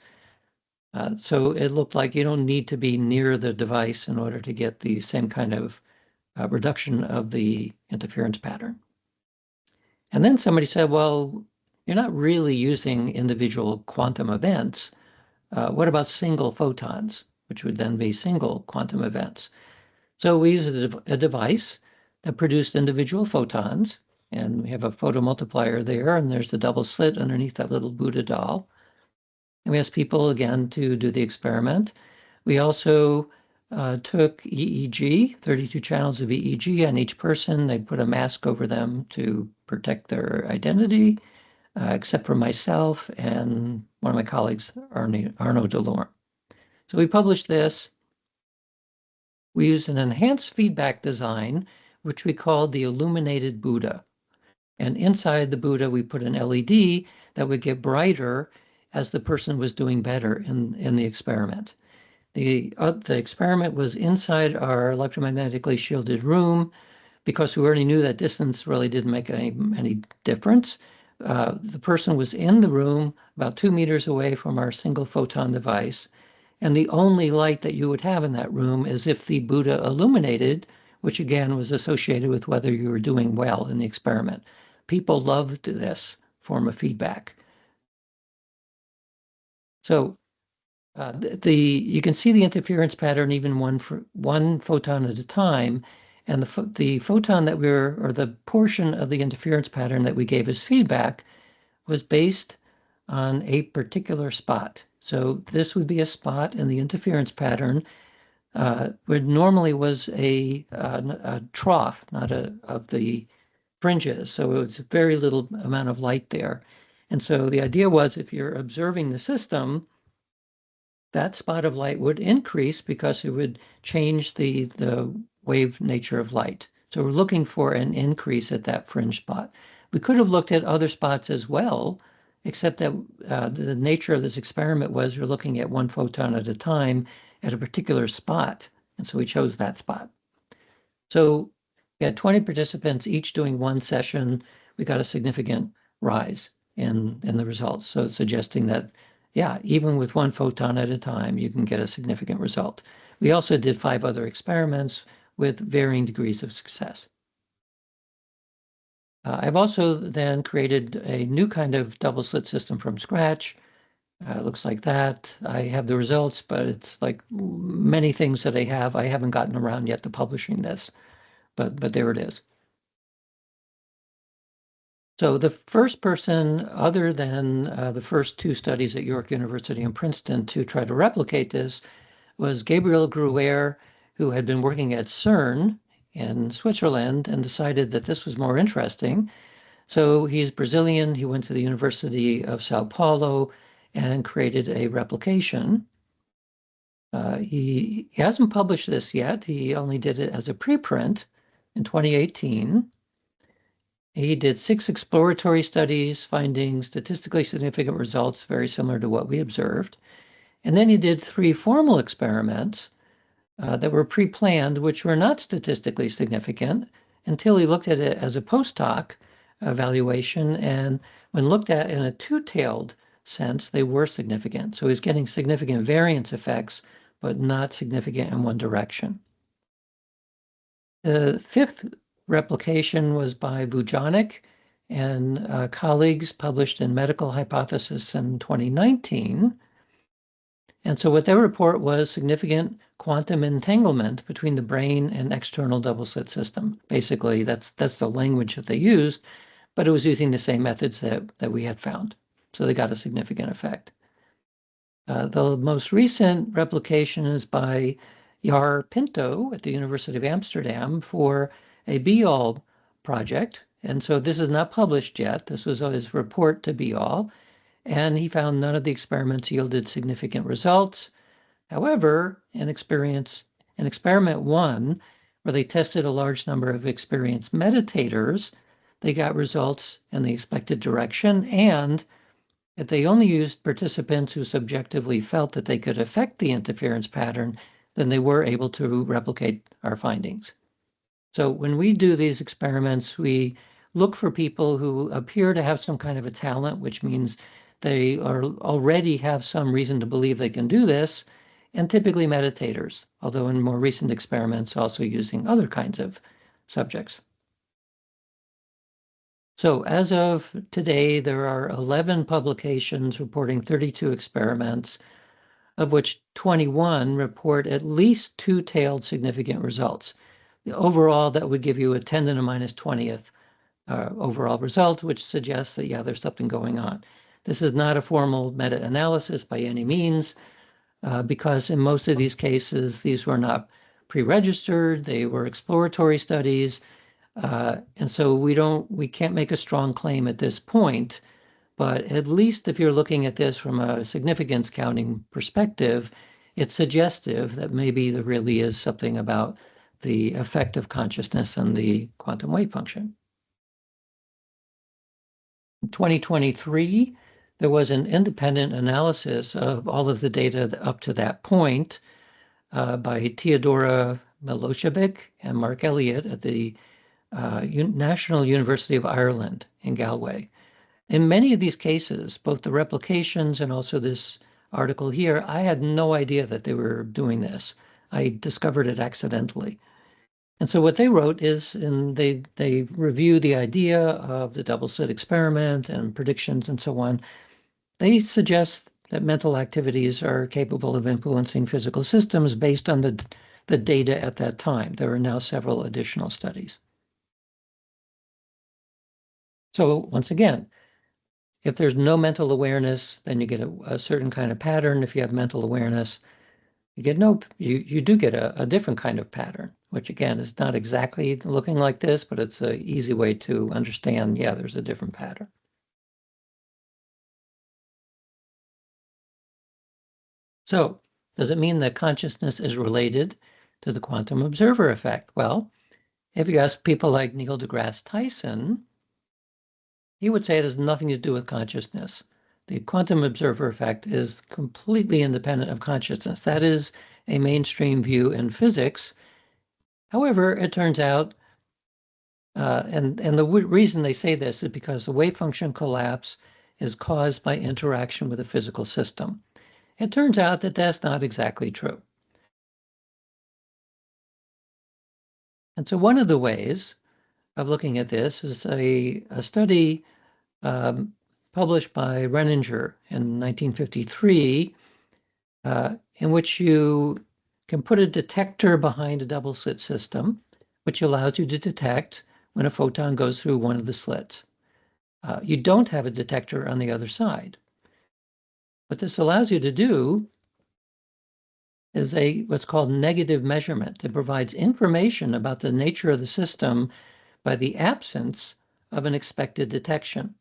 So it looked like you don't need to be near the device in order to get the same kind of reduction of the interference pattern. And then somebody said, well, you're not really using individual quantum events. What about single photons, which would then be single quantum events? So we used a device that produced individual photons, and we have a photomultiplier there, and there's the double slit underneath that little Buddha doll. And we asked people again to do the experiment. We also took EEG, 32 channels of EEG on each person. They put a mask over them to protect their identity, except for myself and one of my colleagues, Arnaud Delorme. So we published this. We used an enhanced feedback design, which we called the illuminated Buddha. And inside the Buddha, we put an LED that would get brighter as the person was doing better in the experiment. The experiment was inside our electromagnetically shielded room because we already knew that distance really didn't make any difference. The person was in the room about 2 meters away from our single photon device. And the only light that you would have in that room is if the Buddha illuminated, which again was associated with whether you were doing well in the experiment. People loved this form of feedback. So you can see the interference pattern even one photon at a time, and the photon that or the portion of the interference pattern that we gave as feedback was based on a particular spot. So this would be a spot in the interference pattern where normally was a trough, not of the fringes. So it was very little amount of light there. And so the idea was if you're observing the system, that spot of light would increase because it would change the wave nature of light. So we're looking for an increase at that fringe spot. We could have looked at other spots as well, except that the nature of this experiment was we're looking at one photon at a time at a particular spot. And so we chose that spot. So we had 20 participants, each doing one session. We got a significant rise in the results. So suggesting that, yeah, even with one photon at a time, you can get a significant result. We also did 5 other experiments with varying degrees of success. I've also then created a new kind of double slit system from scratch. It looks like that. I have the results, but it's like many things that I haven't gotten around yet to publishing this, but there it is. So the first person, other than the first 2 studies at York University and Princeton to try to replicate this, was Gabriel Gruyer, who had been working at CERN in Switzerland and decided that this was more interesting. So he's Brazilian. He went to the University of Sao Paulo and created a replication. He hasn't published this yet. He only did it as a preprint in 2018. He did 6 exploratory studies, finding statistically significant results very similar to what we observed. And then he did 3 formal experiments that were pre-planned, which were not statistically significant until he looked at it as a post-hoc evaluation. And when looked at in a 2-tailed sense, they were significant. So he's getting significant variance effects, but not significant in one direction. The 5th replication was by Vujanic and colleagues, published in Medical Hypothesis in 2019. And so what their report was significant quantum entanglement between the brain and external double slit system. Basically, that's the language that they used, but it was using the same methods that we had found. So they got a significant effect. The most recent replication is by Jar Pinto at the University of Amsterdam for a BEAL project. And so this is not published yet. This was his report to BEAL. And he found none of the experiments yielded significant results. However, in experiment 1, where they tested a large number of experienced meditators, they got results in the expected direction. And if they only used participants who subjectively felt that they could affect the interference pattern, then they were able to replicate our findings. So when we do these experiments, we look for people who appear to have some kind of a talent, which means they already have some reason to believe they can do this, and typically meditators, although in more recent experiments also using other kinds of subjects. So as of today, there are 11 publications reporting 32 experiments, of which 21 report at least 2-tailed significant results. Overall, that would give you a 10 to the minus 20th overall result, which suggests that, yeah, there's something going on. This is not a formal meta-analysis by any means. because in most of these cases, these were not pre-registered, they were exploratory studies. And so we can't make a strong claim at this point, but at least if you're looking at this from a significance counting perspective, it's suggestive that maybe there really is something about the effect of consciousness on the quantum wave function. In 2023, there was an independent analysis of all of the data up to that point by Teodora Milosevic and Mark Elliott at the National University of Ireland in Galway. In many of these cases, both the replications and also this article here, I had no idea that they were doing this. I discovered it accidentally. And so what they wrote is, and they review the idea of the double slit experiment and predictions and so on. They suggest that mental activities are capable of influencing physical systems based on the data at that time. There are now several additional studies. So once again, if there's no mental awareness, then you get a certain kind of pattern. If you have mental awareness, you do get a different kind of pattern, which again is not exactly looking like this, but it's an easy way to understand, yeah, there's a different pattern. So does it mean that consciousness is related to the quantum observer effect? Well, if you ask people like Neil deGrasse Tyson, he would say it has nothing to do with consciousness. The quantum observer effect is completely independent of consciousness. That is a mainstream view in physics. However, it turns out, and the reason they say this is because the wave function collapse is caused by interaction with a physical system. It turns out that that's not exactly true. And so one of the ways of looking at this is a study published by Renninger in 1953, in which you can put a detector behind a double slit system, which allows you to detect when a photon goes through one of the slits. You don't have a detector on the other side. What this allows you to do is what's called negative measurement. It provides information about the nature of the system by the absence of an expected detection.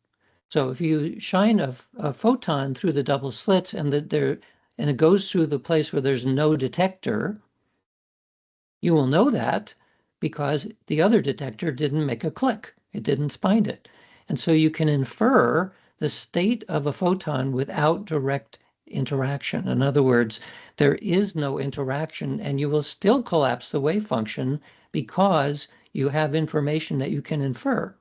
So if you shine a photon through the double slits and it goes through the place where there's no detector, you will know that because the other detector didn't make a click. It didn't find it. And so you can infer the state of a photon without direct interaction. In other words, there is no interaction and you will still collapse the wave function because you have information that you can infer.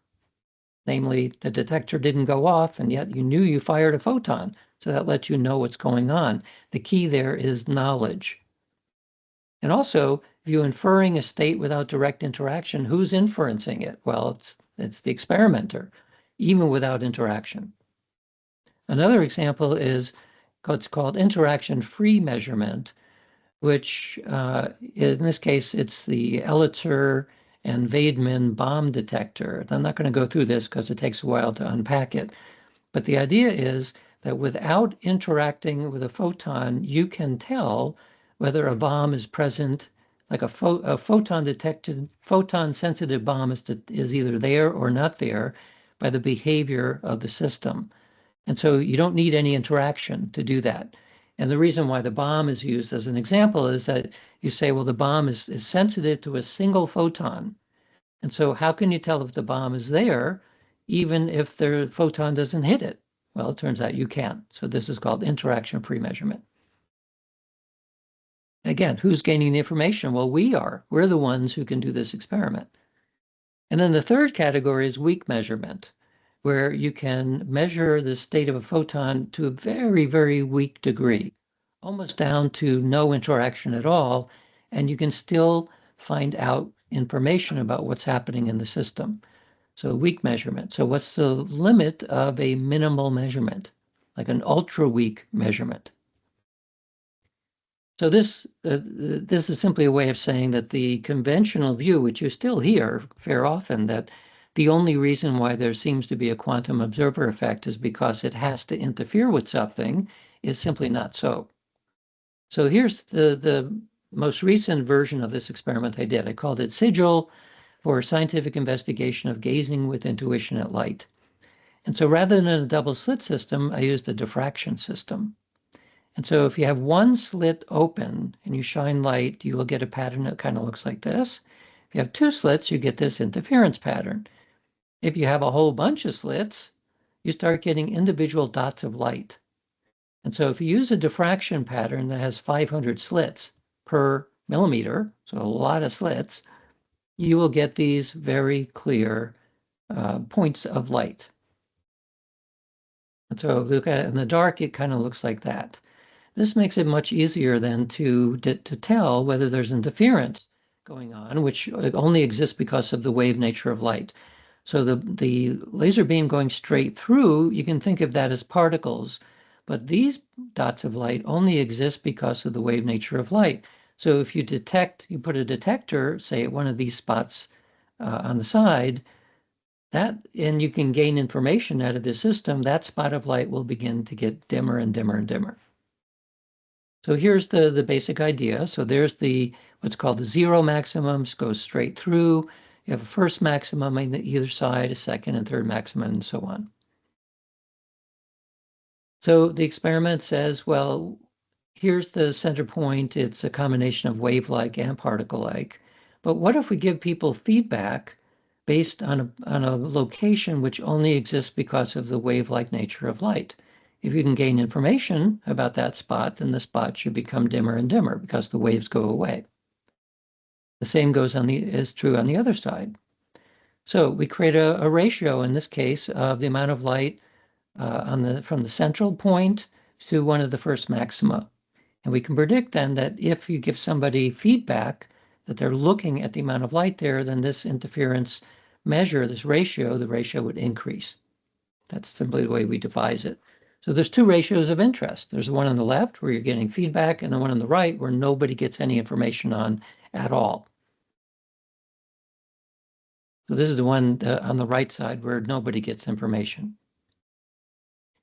Namely, the detector didn't go off and yet you knew you fired a photon. So that lets you know what's going on. The key there is knowledge. And also, if you're inferring a state without direct interaction, who's inferencing it? Well, it's the experimenter, even without interaction. Another example is what's called interaction-free measurement, which in this case, it's the Elitzer and Vaidman bomb detector. I'm not going to go through this because it takes a while to unpack it. But the idea is that without interacting with a photon, you can tell whether a bomb is present, like a photon-detected, photon-sensitive bomb is either there or not there by the behavior of the system. And so you don't need any interaction to do that. And the reason why the bomb is used as an example is that you say, well, the bomb is sensitive to a single photon. And so how can you tell if the bomb is there, even if the photon doesn't hit it? Well, it turns out you can. So this is called interaction-free measurement. Again, who's gaining the information? Well, we are. We're the ones who can do this experiment. And then the third category is weak measurement, where you can measure the state of a photon to a very, very weak degree, almost down to no interaction at all, and you can still find out information about what's happening in the system. So weak measurement. So what's the limit of a minimal measurement, like an ultra weak measurement? So this is simply a way of saying that the conventional view, which you still hear fair often, that the only reason why there seems to be a quantum observer effect is because it has to interfere with something, is simply not so. So here's the most recent version of this experiment I did. I called it Sigil for Scientific Investigation of Gazing with Intuition at Light. And so rather than a double slit system, I used a diffraction system. And so if you have one slit open and you shine light, you will get a pattern that kind of looks like this. If you have two slits, you get this interference pattern. If you have a whole bunch of slits, you start getting individual dots of light. And so if you use a diffraction pattern that has 500 slits per millimeter, so a lot of slits, you will get these very clear points of light. And so look at it in the dark, it kind of looks like that. This makes it much easier then to tell whether there's interference going on, which only exists because of the wave nature of light. So the laser beam going straight through, you can think of that as particles, but these dots of light only exist because of the wave nature of light. So if you put a detector, say at one of these spots on the side, and you can gain information out of the system, that spot of light will begin to get dimmer and dimmer and dimmer. So here's the basic idea. So there's what's called the zero maximums, goes straight through. You have a first maximum on either side, a second and third maximum, and so on. So the experiment says, well, here's the center point. It's a combination of wave-like and particle-like. But what if we give people feedback based on a location which only exists because of the wave-like nature of light? If you can gain information about that spot, then the spot should become dimmer and dimmer because the waves go away. The same is true on the other side. So we create a ratio in this case of the amount of light from the central point to one of the first maxima. And we can predict then that if you give somebody feedback that they're looking at the amount of light there, then this interference measure, the ratio would increase. That's simply the way we devise it. So there's two ratios of interest. There's the one on the left where you're getting feedback and the one on the right where nobody gets any information on at all. So this is the one on the right side where nobody gets information.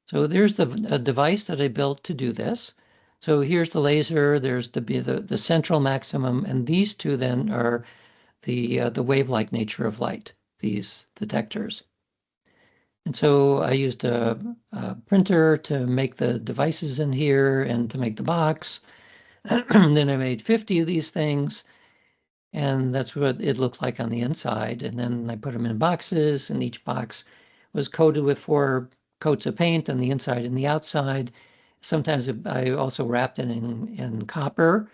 So there's the device that I built to do this. So here's the laser, there's the central maximum, and these two then are the wave-like nature of light, these detectors. And so I used a printer to make the devices in here and to make the box. Then I made 50 of these things, and that's what it looked like on the inside. And then I put them in boxes, and each box was coated with 4 coats of paint on the inside and the outside. Sometimes I also wrapped it in copper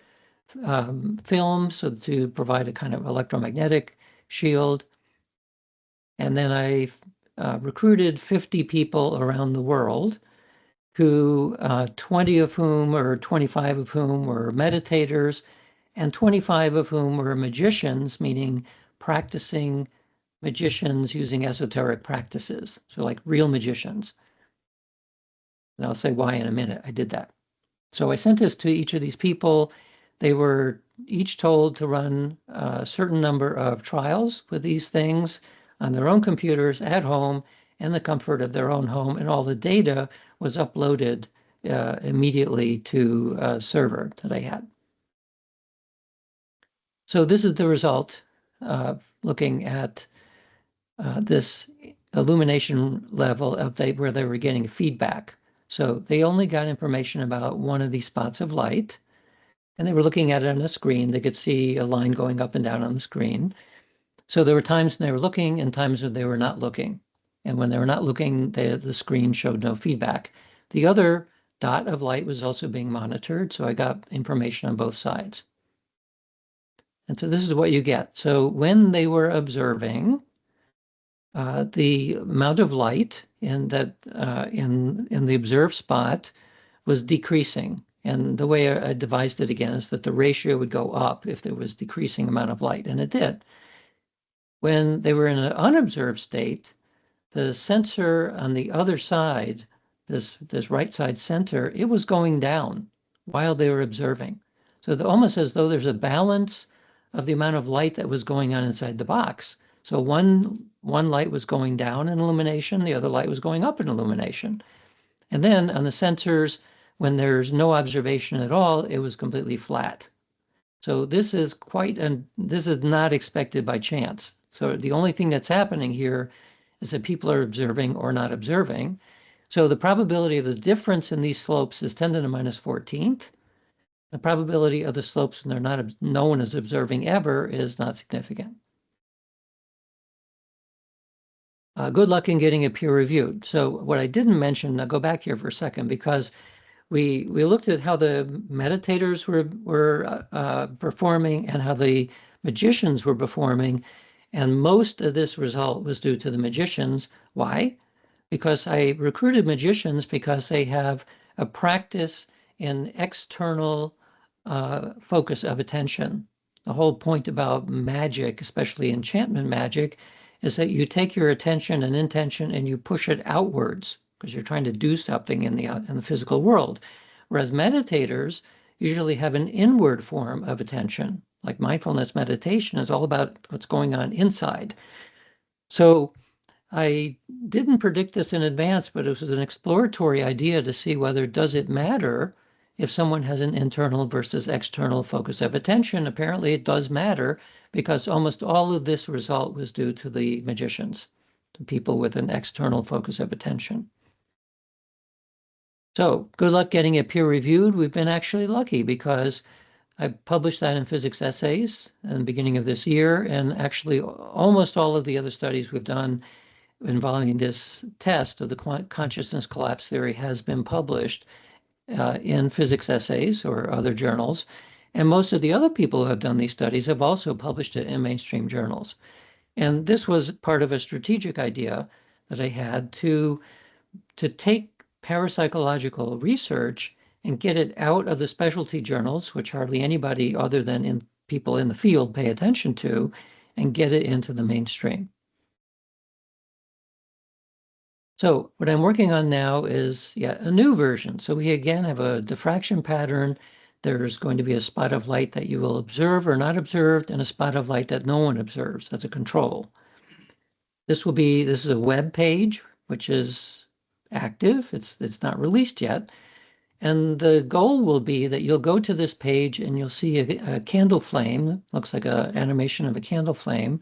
film, so to provide a kind of electromagnetic shield. And then I recruited 50 people around the world who 20 of whom or 25 of whom were meditators and 25 of whom were magicians, meaning practicing magicians using esoteric practices. So like real magicians. And I'll say why in a minute I did that. So I sent this to each of these people. They were each told to run a certain number of trials with these things on their own computers at home in the comfort of their own home, and all the data was uploaded immediately to a server that I had. So this is the result looking at this illumination level of where they were getting feedback. So they only got information about one of these spots of light, and they were looking at it on a screen. They could see a line going up and down on the screen. So there were times when they were looking and times when they were not looking. And when they were not looking, the screen showed no feedback. The other dot of light was also being monitored, so I got information on both sides. And so this is what you get. So when they were observing, the amount of light in the observed spot was decreasing. And the way I devised it again is that the ratio would go up if there was decreasing amount of light, and it did. When they were in an unobserved state, the sensor on the other side, this right side center, it was going down while they were observing. So almost as though there's a balance of the amount of light that was going on inside the box. So one light was going down in illumination, the other light was going up in illumination. And then on the sensors when there's no observation at all, it was completely flat. So this is this is not expected by chance. So the only thing that's happening here is that people are observing or not observing. So the probability of the difference in these slopes is 10 to the minus 14th. The probability of the slopes when no one is observing ever is not significant. Good luck in getting it peer reviewed. So what I didn't mention, I'll go back here for a second, because we looked at how the meditators were performing and how the magicians were performing, and most of this result was due to the magicians. Why? Because I recruited magicians because they have a practice in external focus of attention. The whole point about magic, especially enchantment magic, is that you take your attention and intention and you push it outwards because you're trying to do something in the physical world. Whereas meditators usually have an inward form of attention, like mindfulness meditation is all about what's going on inside. So I didn't predict this in advance, but it was an exploratory idea to see whether does it matter if someone has an internal versus external focus of attention. Apparently it does matter, because almost all of this result was due to the magicians, to people with an external focus of attention. So good luck getting it peer reviewed. We've been actually lucky because I published that in Physics Essays in the beginning of this year, and actually almost all of the other studies we've done involving this test of the consciousness collapse theory has been published in Physics Essays or other journals. And most of the other people who have done these studies have also published it in mainstream journals. And this was part of a strategic idea that I had to take parapsychological research and get it out of the specialty journals, which hardly anybody other than people in the field pay attention to, and get it into the mainstream. So what I'm working on now is a new version. So we again have a diffraction pattern. There's going to be a spot of light that you will observe or not observed, and a spot of light that no one observes as a control. This is a web page, which is active. It's not released yet. And the goal will be that you'll go to this page and you'll see a candle flame, looks like an animation of a candle flame.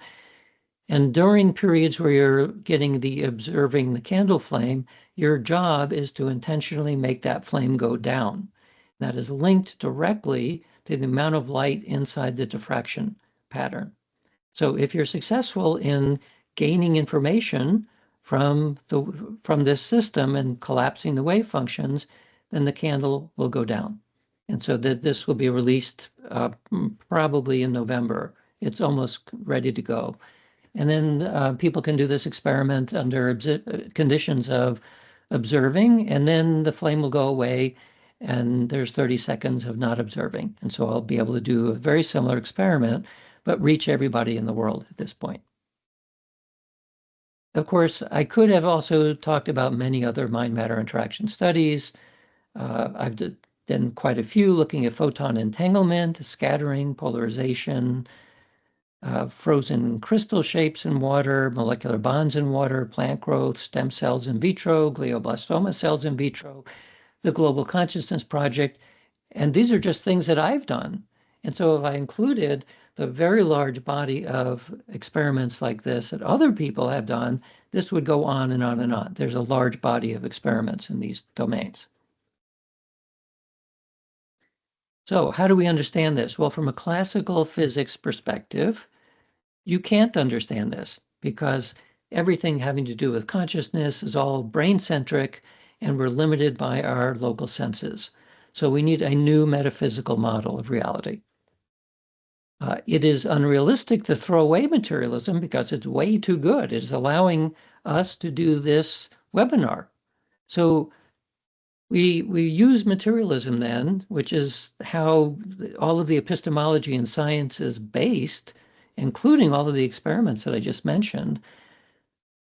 And during periods where you're observing the candle flame, your job is to intentionally make that flame go down. That is linked directly to the amount of light inside the diffraction pattern. So if you're successful in gaining information from this system and collapsing the wave functions, then the candle will go down. And so this will be released probably in November. It's almost ready to go. And then people can do this experiment under conditions of observing, and then the flame will go away, and there's 30 seconds of not observing. And so I'll be able to do a very similar experiment, but reach everybody in the world at this point. Of course, I could have also talked about many other mind-matter interaction studies. I've done quite a few looking at photon entanglement, scattering, polarization, frozen crystal shapes in water, molecular bonds in water, plant growth, stem cells in vitro, glioblastoma cells in vitro, the Global Consciousness Project. And these are just things that I've done. And so if I included the very large body of experiments like this that other people have done, this would go on and on and on. There's a large body of experiments in these domains. So how do we understand this? Well, from a classical physics perspective, you can't understand this because everything having to do with consciousness is all brain-centric, and we're limited by our local senses. So we need a new metaphysical model of reality. It is unrealistic to throw away materialism because it's way too good. It's allowing us to do this webinar. So we use materialism then, which is how all of the epistemology in science is based, including all of the experiments that I just mentioned.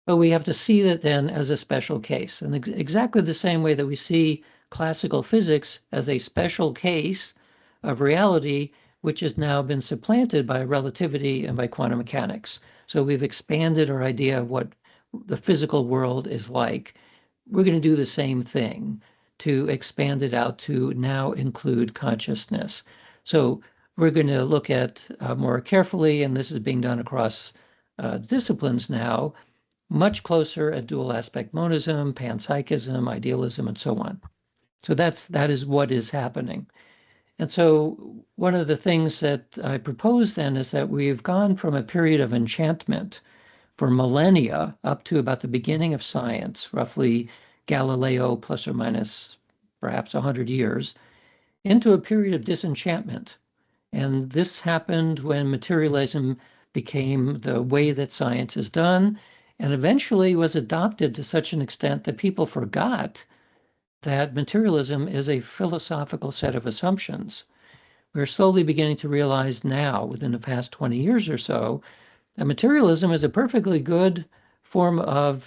But we have to see that then as a special case, and exactly the same way that we see classical physics as a special case of reality, which has now been supplanted by relativity and by quantum mechanics. So we've expanded our idea of what the physical world is like. We're going to do the same thing to expand it out to now include consciousness. So we're going to look at more carefully, and this is being done across disciplines now, much closer at dual aspect monism, panpsychism, idealism, and so on. So that is what is happening. And so one of the things that I propose then is that we've gone from a period of enchantment for millennia up to about the beginning of science, roughly Galileo plus or minus perhaps 100 years, into a period of disenchantment. And this happened when materialism became the way that science is done, and eventually was adopted to such an extent that people forgot that materialism is a philosophical set of assumptions. We're slowly beginning to realize now, within the past 20 years or so, that materialism is a perfectly good form of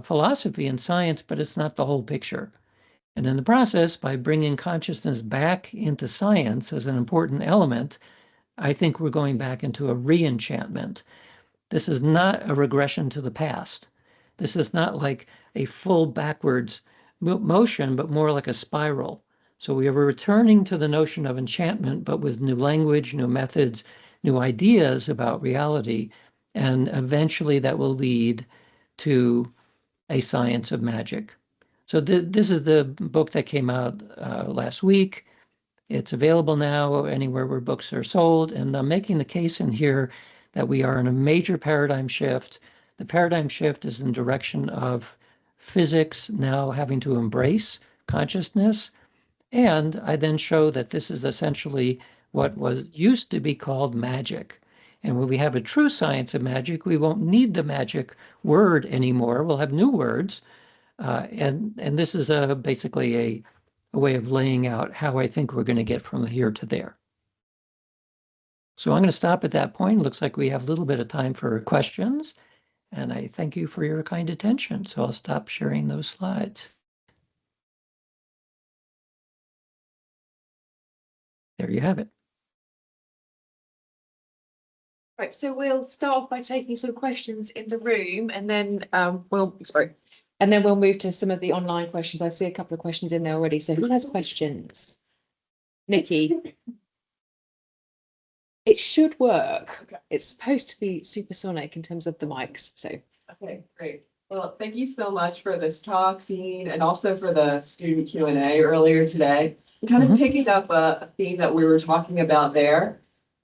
philosophy and science, but it's not the whole picture. And in the process, by bringing consciousness back into science as an important element, I think we're going back into a re-enchantment. This is not a regression to the past. This is not like a full backwards motion, but more like a spiral. So we are returning to the notion of enchantment, but with new language, new methods, new ideas about reality. And eventually that will lead to a science of magic. So this is the book that came out last week. It's available now anywhere where books are sold. And I'm making the case in here that we are in a major paradigm shift. The paradigm shift is in direction of physics now having to embrace consciousness. And I then show that this is essentially what was used to be called magic. And when we have a true science of magic, we won't need the magic word anymore. We'll have new words. And this is basically a way of laying out how I think we're going to get from here to there. So I'm going to stop at that point. Looks like we have a little bit of time for questions. And I thank you for your kind attention. So I'll stop sharing those slides. There you have it. Right, so we'll start off by taking some questions in the room, and then we'll move to some of the online questions. I see a couple of questions in there already. So who has questions? Nikki. It should work. Okay. It's supposed to be supersonic in terms of the mics. So okay, great. Well, thank you so much for this talk, Dean, and also for the student Q&A earlier today. Kind of picking up a theme that we were talking about there.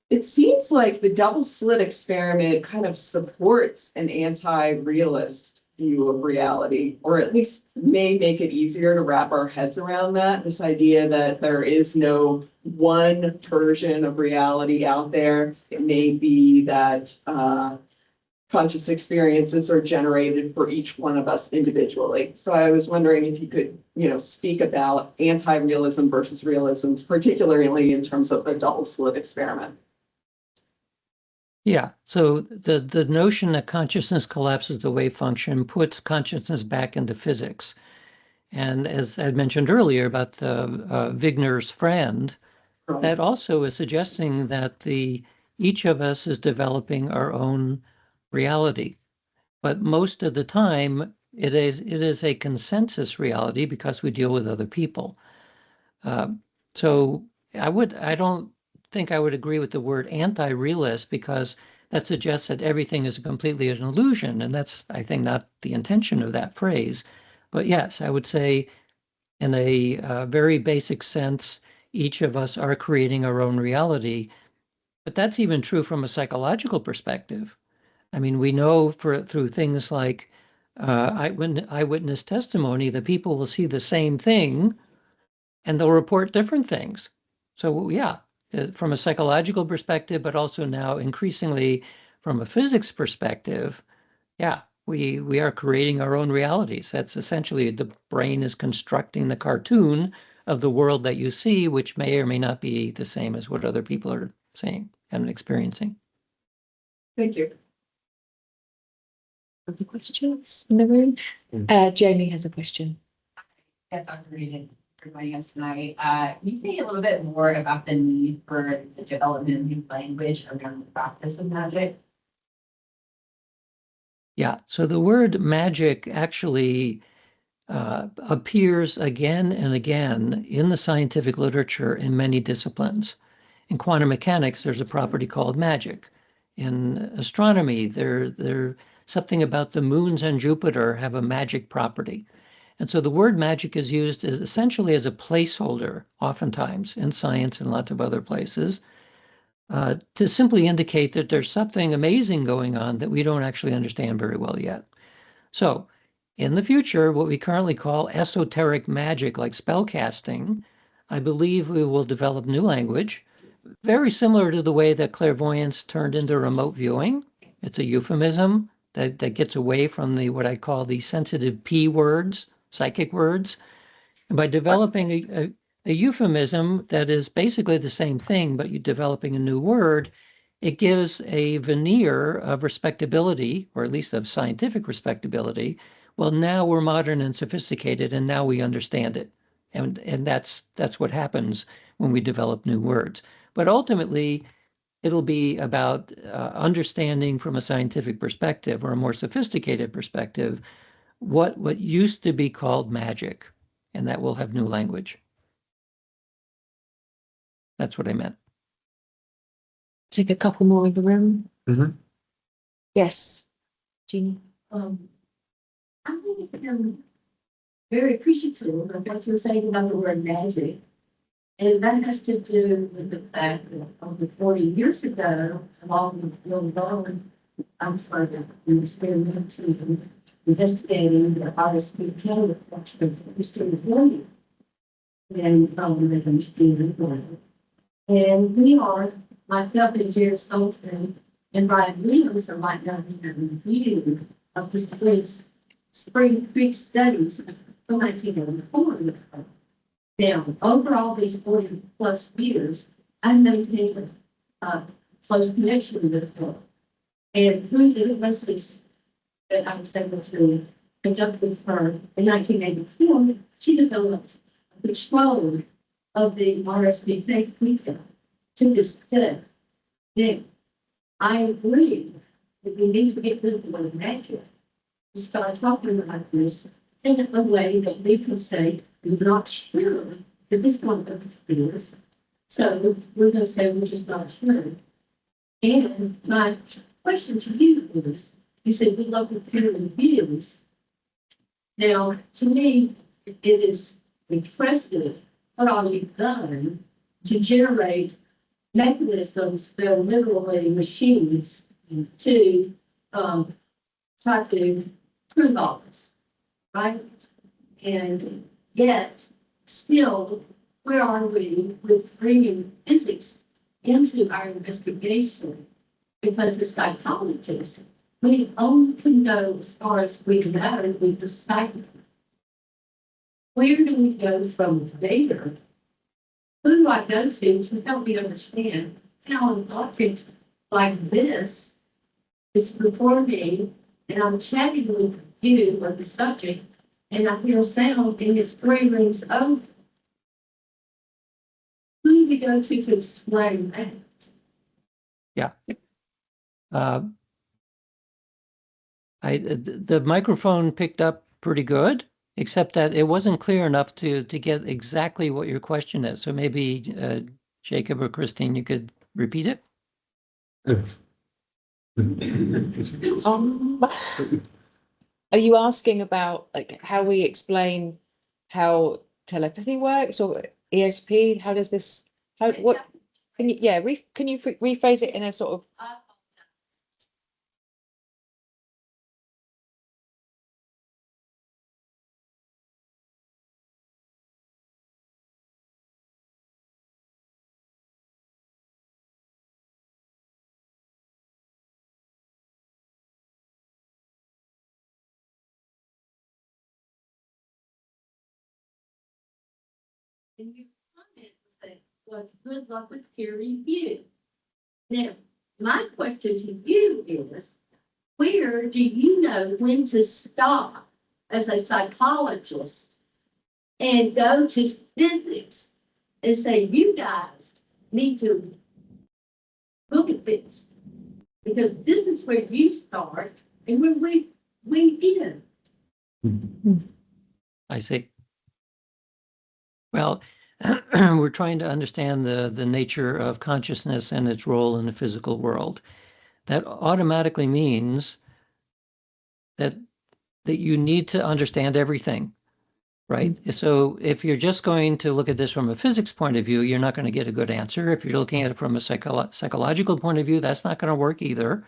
It seems like the double slit experiment kind of supports an anti-realist view of reality, or at least may make it easier to wrap our heads around that. This idea that there is no one version of reality out there. It may be that conscious experiences are generated for each one of us individually. So I was wondering if you could, speak about anti-realism versus realisms, particularly in terms of the double slit experiment. Yeah, so the notion that consciousness collapses the wave function puts consciousness back into physics. And as I mentioned earlier about the Wigner's friend, that also is suggesting that each of us is developing our own reality. But most of the time, it is a consensus reality because we deal with other people. So I don't think I would agree with the word anti-realist, because that suggests that everything is completely an illusion. And that's, I think, not the intention of that phrase. But yes, I would say in a very basic sense, each of us are creating our own reality. But that's even true from a psychological perspective. I mean, we know through things like eyewitness testimony that people will see the same thing and they'll report different things. So yeah, from a psychological perspective, but also now increasingly from a physics perspective, yeah, we are creating our own realities. That's essentially the brain is constructing the cartoon of the world that you see, which may or may not be the same as what other people are saying and experiencing. Thank you. Other questions in the room? Jamie has a question. Yes, I'm Radin for joining us tonight. Can you say a little bit more about the need for the development of new language around the practice of magic? Yeah, so the word magic actually appears again and again in the scientific literature in many disciplines. In quantum mechanics, there's a property called magic. In astronomy, there's something about the moons and Jupiter have a magic property. And so the word magic is used as essentially as a placeholder, oftentimes in science and lots of other places, to simply indicate that there's something amazing going on that we don't actually understand very well yet. So in the future, what we currently call esoteric magic, like spell casting, I believe we will develop new language, very similar to the way that clairvoyance turned into remote viewing. It's a euphemism that gets away from what I call the sensitive P words, psychic words. And by developing a euphemism that is basically the same thing, but you're developing a new word, it gives a veneer of respectability, or at least of scientific respectability. Well, now we're modern and sophisticated, and now we understand it. And that's what happens when we develop new words. But ultimately, it'll be about understanding from a scientific perspective or a more sophisticated perspective what used to be called magic, and that will have new language. That's what I meant. Take a couple more in the room. Mhm. Yes, Jeannie. I'm very appreciative of what you're saying about the word magic. And that has to do with the fact that over 40 years ago, along with Bill Bowen, I started experimenting, investigating the RSP code of Princeton University and and we are, myself and Jared Stoltzman and Brian Williams are right now in a review of the Spring Creek studies from 1984. Now, overall, these 40 plus years, I've maintained a close connection with her. And through the universities that I was able to conduct with her in 1984, she developed control of the RSV data to this day. Now, I agree that we need to get rid of the word magic and start talking about this in a way that we can say, we're not sure that this one of us is. So we're going to say we're just not sure. And my question to you is, you said we love the peer reviews. Now, to me, it is impressive what all you've done to generate mechanisms that are literally machines to try to prove all this, right? And yet, still, where are we with bringing physics into our investigation? Because as psychologists, we only can go as far as we know with the psyche. Where do we go from there? Who do I go to help me understand how an object like this is performing? And I'm chatting with you of the subject, and I hear a sound, and it's 3 rings over. Who do we go to explain that? Yeah. The microphone picked up pretty good, except that it wasn't clear enough to get exactly what your question is. So maybe Jacob or Christine, you could repeat it. Are you asking about like how we explain how telepathy works or ESP? How does this? How what? Can you can you rephrase it in a sort of? And your comment was good luck with peer review. Now, my question to you is, where do you know when to stop as a psychologist and go to physics and say, you guys need to look at this? Because this is where you start and where we end. I see. Well, we're trying to understand the nature of consciousness and its role in the physical world. That automatically means that you need to understand everything, right? So if you're just going to look at this from a physics point of view, you're not going to get a good answer. If you're looking at it from a psychological point of view, that's not going to work either.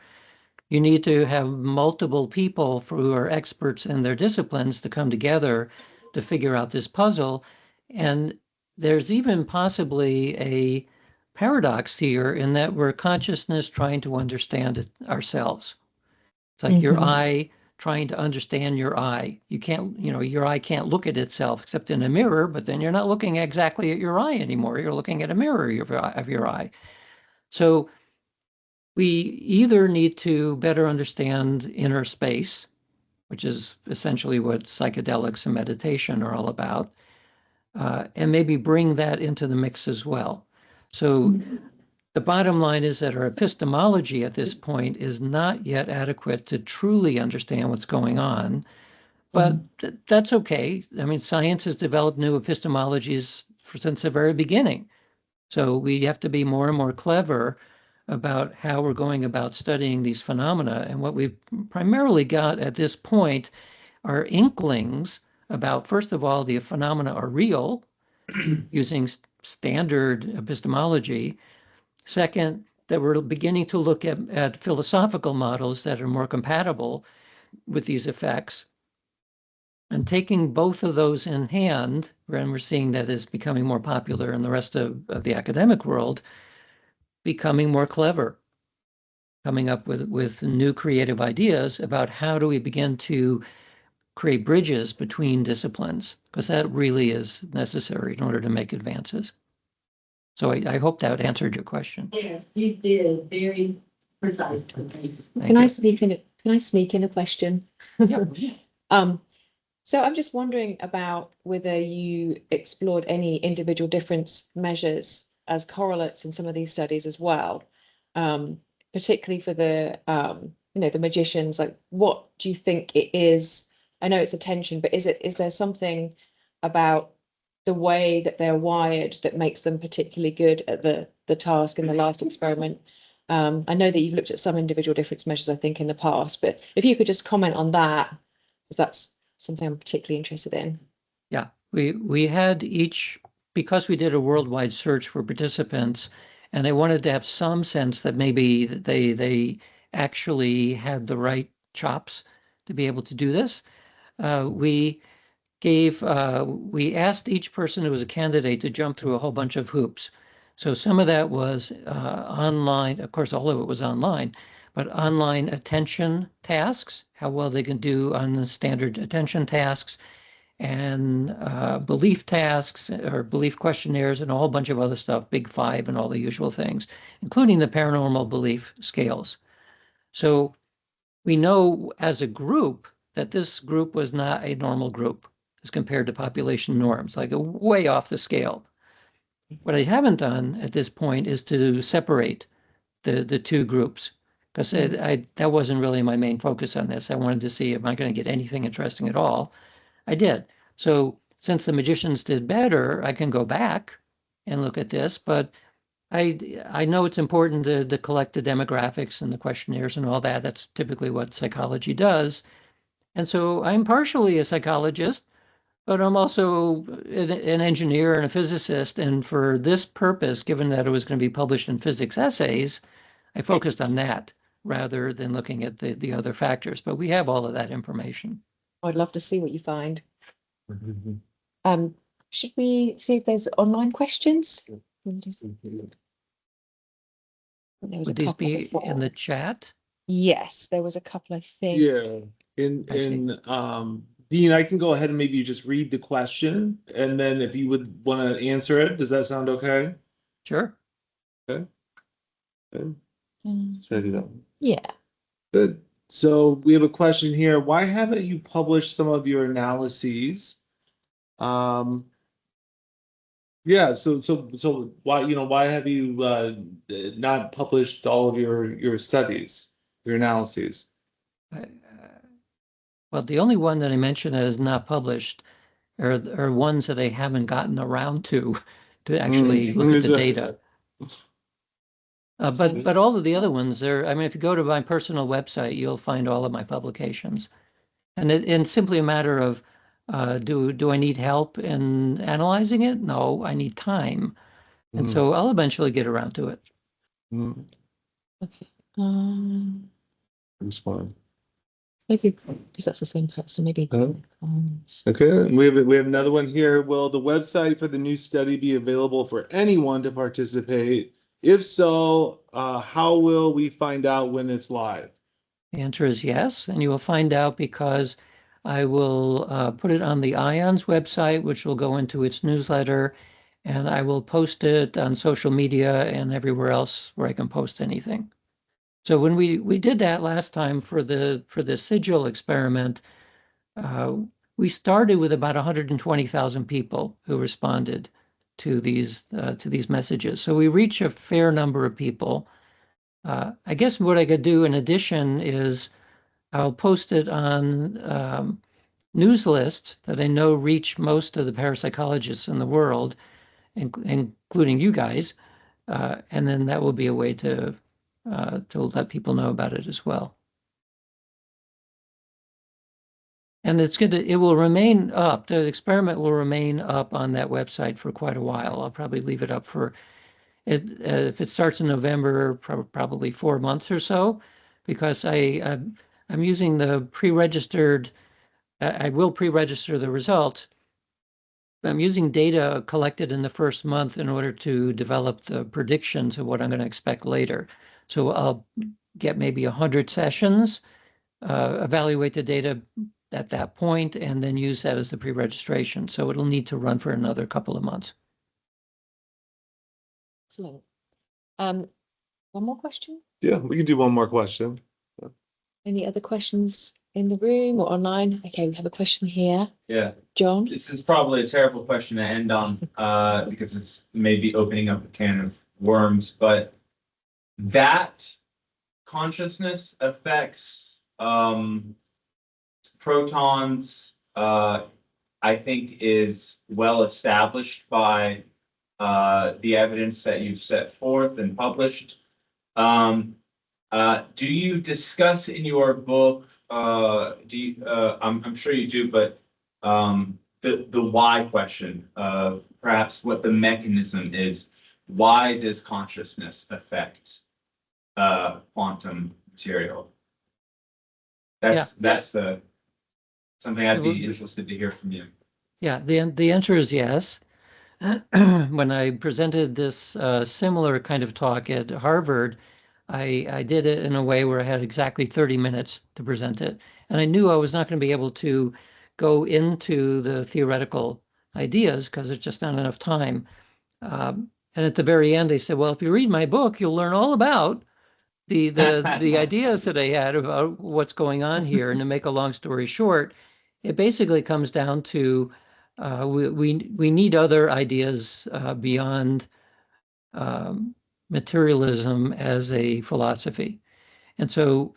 You need to have multiple people who are experts in their disciplines to come together to figure out this puzzle. And there's even possibly a paradox here in that we're consciousness trying to understand it ourselves. It's like your eye trying to understand your eye. You can't, your eye can't look at itself except in a mirror, but then you're not looking exactly at your eye anymore. You're looking at a mirror of your eye. So we either need to better understand inner space, which is essentially what psychedelics and meditation are all about, and maybe bring that into the mix as well. So the bottom line is that our epistemology at this point is not yet adequate to truly understand what's going on, but that's okay. I mean, science has developed new epistemologies since the very beginning. So we have to be more and more clever about how we're going about studying these phenomena. And what we've primarily got at this point are inklings about, first of all, the phenomena are real using standard epistemology. Second, that we're beginning to look at philosophical models that are more compatible with these effects. And taking both of those in hand, and we're seeing that is becoming more popular in the rest of the academic world, becoming more clever, coming up with new creative ideas about how do we begin to create bridges between disciplines, because that really is necessary in order to make advances. So I hope that answered your question. Yes, you did very precisely. Can I sneak in a question? Yeah. So I'm just wondering about whether you explored any individual difference measures as correlates in some of these studies as well, particularly for the the magicians. Like, what do you think it is? I know it's attention, but is there something about the way that they're wired that makes them particularly good at the task in the last experiment? I know that you've looked at some individual difference measures, I think, in the past, but if you could just comment on that, because that's something I'm particularly interested in. Yeah, we had each, because we did a worldwide search for participants, and I wanted to have some sense that maybe they actually had the right chops to be able to do this. We asked each person who was a candidate to jump through a whole bunch of hoops. So some of that was online. Of course, all of it was online, but online attention tasks, how well they can do on the standard attention tasks, and belief tasks or belief questionnaires and a whole bunch of other stuff, Big Five and all the usual things, including the paranormal belief scales. So we know as a group that this group was not a normal group as compared to population norms, like way off the scale. What I haven't done at this point is to separate the two groups, because that wasn't really my main focus on this. I wanted to see, am I going to get anything interesting at all? I did. So since the magicians did better, I can go back and look at this, but I know it's important to collect the demographics and the questionnaires and all that. That's typically what psychology does. And so I'm partially a psychologist, but I'm also an engineer and a physicist. And for this purpose, given that it was going to be published in physics essays, I focused on that rather than looking at the other factors. But we have all of that information. I'd love to see what you find. Should we see if there's online questions? Would these be in the chat? Yes, there was a couple of things. Yeah, Dean, I can go ahead and maybe just read the question, and then if you would want to answer it, does that sound okay? Sure. Okay. Let's try to do that one. Yeah. Good. So we have a question here. Why haven't you published some of your analyses? Yeah, so why have you not published all of your studies, your analyses? Well, the only one that I mentioned that is not published are ones that I haven't gotten around to actually look at the data. But all of the other ones there, I mean, if you go to my personal website, you'll find all of my publications. And it's simply a matter of, do I need help in analyzing it? No, I need time. And so I'll eventually get around to it. Okay. Respond. Maybe because that's the same person. Maybe. Okay, we have another one here. Will the website for the new study be available for anyone to participate? If so, how will we find out when it's live? The answer is yes, and you will find out because I will put it on the IONS website, which will go into its newsletter, and I will post it on social media and everywhere else where I can post anything. So when we did that last time for the sigil experiment, we started with about 120,000 people who responded to these messages. So we reach a fair number of people. I guess what I could do in addition is I'll post it on news lists that I know reach most of the parapsychologists in the world, including you guys, and then that will be a way to let people know about it as well. And it will remain up. The experiment will remain up on that website for quite a while. I'll probably leave it up for it if it starts in November, probably 4 months or so, because I'm using the pre-registered. I will pre-register the results. I'm using data collected in the first month in order to develop the predictions of what I'm going to expect later. So I'll get maybe 100 sessions, evaluate the data at that point, and then use that as the pre-registration. So it'll need to run for another couple of months. Excellent. One more question? Yeah, we can do one more question. Any other questions in the room or online? Okay, we have a question here. Yeah, John? this is probably a terrible question to end on, because it's maybe opening up a can of worms, but that consciousness affects protons, I think is well established by the evidence that you've set forth and published. Do you discuss in your book, I'm sure you do, but the why question of perhaps what the mechanism is? Why does consciousness affect quantum material? That's something I'd be interested to hear from you. Yeah, the answer is yes. When I presented this similar kind of talk at Harvard, I did it in a way where I had exactly 30 minutes to present it. And I knew I was not going to be able to go into the theoretical ideas because there's just not enough time. And at the very end, they said, well, if you read my book, you'll learn all about the ideas that I had about what's going on here. And to make a long story short, it basically comes down to we need other ideas beyond materialism as a philosophy. And so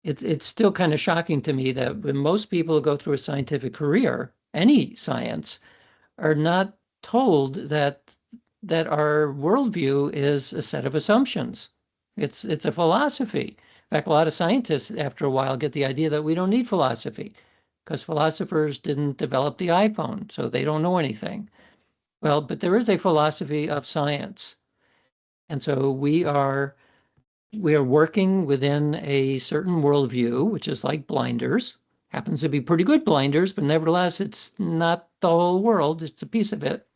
it's still kind of shocking to me that when most people who go through a scientific career, any science, are not told that our worldview is a set of assumptions. It's a philosophy. In fact, a lot of scientists, after a while, get the idea that we don't need philosophy because philosophers didn't develop the iPhone, so they don't know anything. Well, but there is a philosophy of science. And so we are working within a certain worldview, which is like blinders. Happens to be pretty good blinders, but nevertheless, it's not the whole world. It's a piece of it.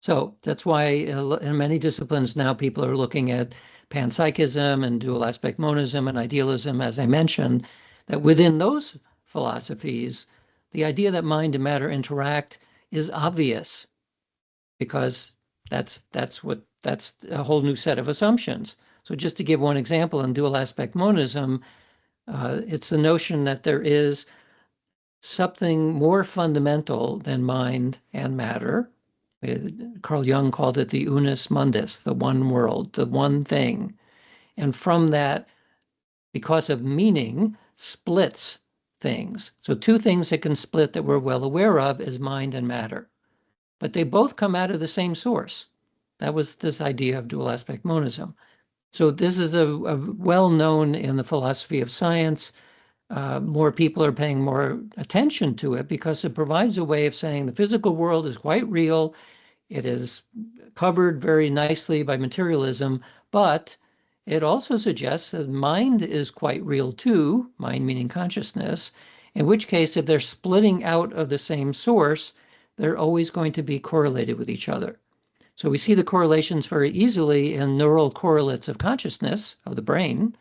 So that's why in many disciplines now people are looking at panpsychism and dual aspect monism and idealism, as I mentioned, that within those philosophies, the idea that mind and matter interact is obvious because that's a whole new set of assumptions. So just to give one example, in dual aspect monism, it's the notion that there is something more fundamental than mind and matter. Carl Jung called it the unus mundus, the one world, the one thing. And from that, because of meaning, splits things. So two things that can split that we're well aware of is mind and matter. But they both come out of the same source. That was this idea of dual aspect monism. So this is a well-known in the philosophy of science. More people are paying more attention to it because it provides a way of saying the physical world is quite real. It is covered very nicely by materialism, but it also suggests that mind is quite real too, mind meaning consciousness, in which case, if they're splitting out of the same source, they're always going to be correlated with each other. So we see the correlations very easily in neural correlates of consciousness of the brain.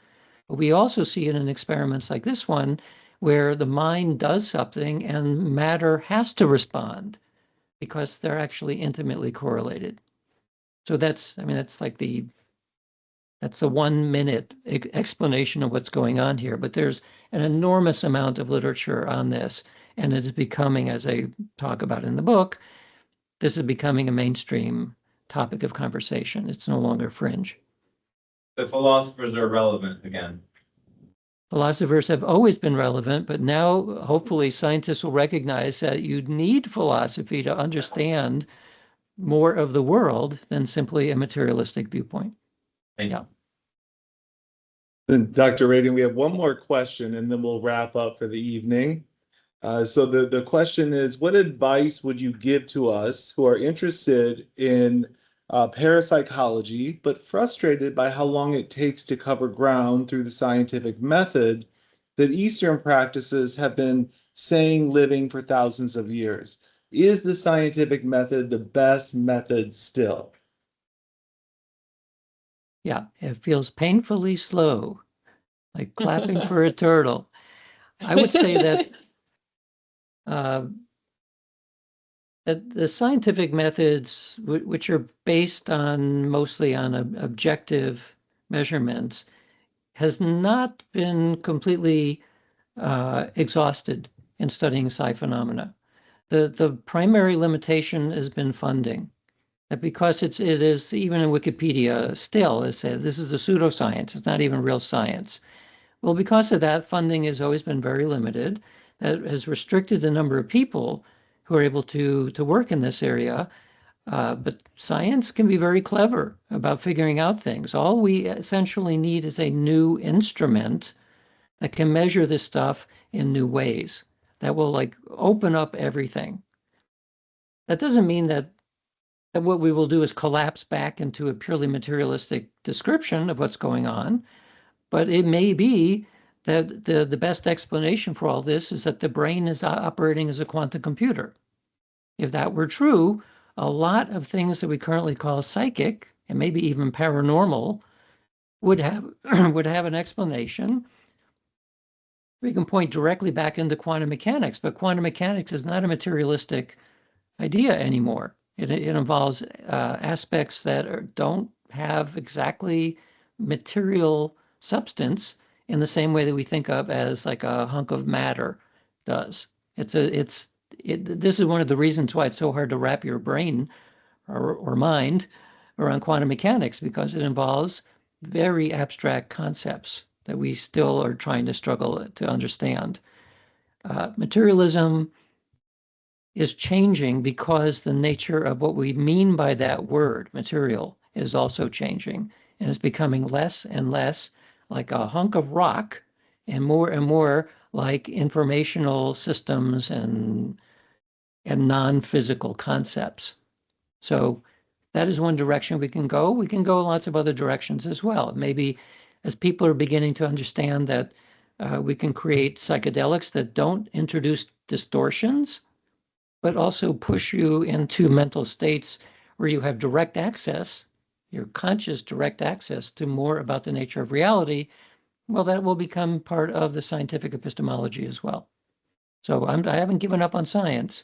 But we also see it in experiments like this one, where the mind does something and matter has to respond because they're actually intimately correlated. So that's like that's the 1 minute explanation of what's going on here. But there's an enormous amount of literature on this, and it is becoming, as I talk about in the book, this is becoming a mainstream topic of conversation. It's no longer fringe. The philosophers are relevant again. Philosophers have always been relevant, but now hopefully scientists will recognize that you need philosophy to understand more of the world than simply a materialistic viewpoint. Thank Yeah. you. And Dr. Radin, we have one more question and then we'll wrap up for the evening. So the question is, what advice would you give to us who are interested in parapsychology, but frustrated by how long it takes to cover ground through the scientific method that Eastern practices have been saying living for thousands of years? Is the scientific method the best method still? Yeah, it feels painfully slow, like clapping for a turtle. I would say that that the scientific methods, which are based on mostly on objective measurements, has not been completely exhausted in studying psi phenomena. The primary limitation has been funding. That because it is even in Wikipedia still it said this is a pseudoscience, it's not even real science. Well, because of that, funding has always been very limited. That has restricted the number of people who are able to work in this area. But science can be very clever about figuring out things. All we essentially need is a new instrument that can measure this stuff in new ways that will like open up everything. That doesn't mean that what we will do is collapse back into a purely materialistic description of what's going on. But it may be that the best explanation for all this is that the brain is operating as a quantum computer. If that were true, a lot of things that we currently call psychic and maybe even paranormal would have would have an explanation. We can point directly back into quantum mechanics, but quantum mechanics is not a materialistic idea anymore. It involves aspects that don't have exactly material substance in the same way that we think of as like a hunk of matter does. This is one of the reasons why it's so hard to wrap your brain or mind around quantum mechanics, because it involves very abstract concepts that we still are trying to struggle to understand. Materialism is changing because the nature of what we mean by that word, material, is also changing and is becoming less and less like a hunk of rock and more like informational systems and non-physical concepts. So that is one direction we can go. We can go in lots of other directions as well. Maybe as people are beginning to understand that we can create psychedelics that don't introduce distortions, but also push you into mental states where you have direct access, your conscious direct access to more about the nature of reality, well, that will become part of the scientific epistemology as well. So I haven't given up on science.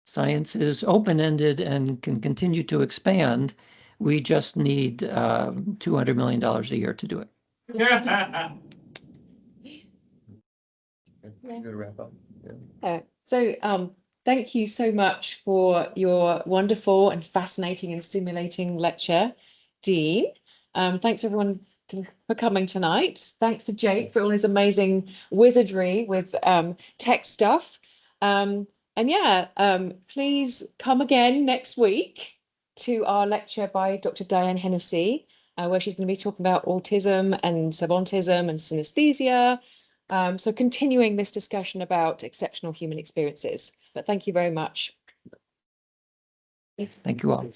Science is open-ended and can continue to expand. We just need $200 million a year to do it. Good wrap up. Thank you so much for your wonderful and fascinating and stimulating lecture, Dean. Thanks everyone for coming tonight. Thanks to Jake for all his amazing wizardry with tech stuff. And yeah, please come again next week to our lecture by Dr. Diane Hennessy, where she's going to be talking about autism and savantism and synesthesia. So continuing this discussion about exceptional human experiences. But thank you very much. Thank you all.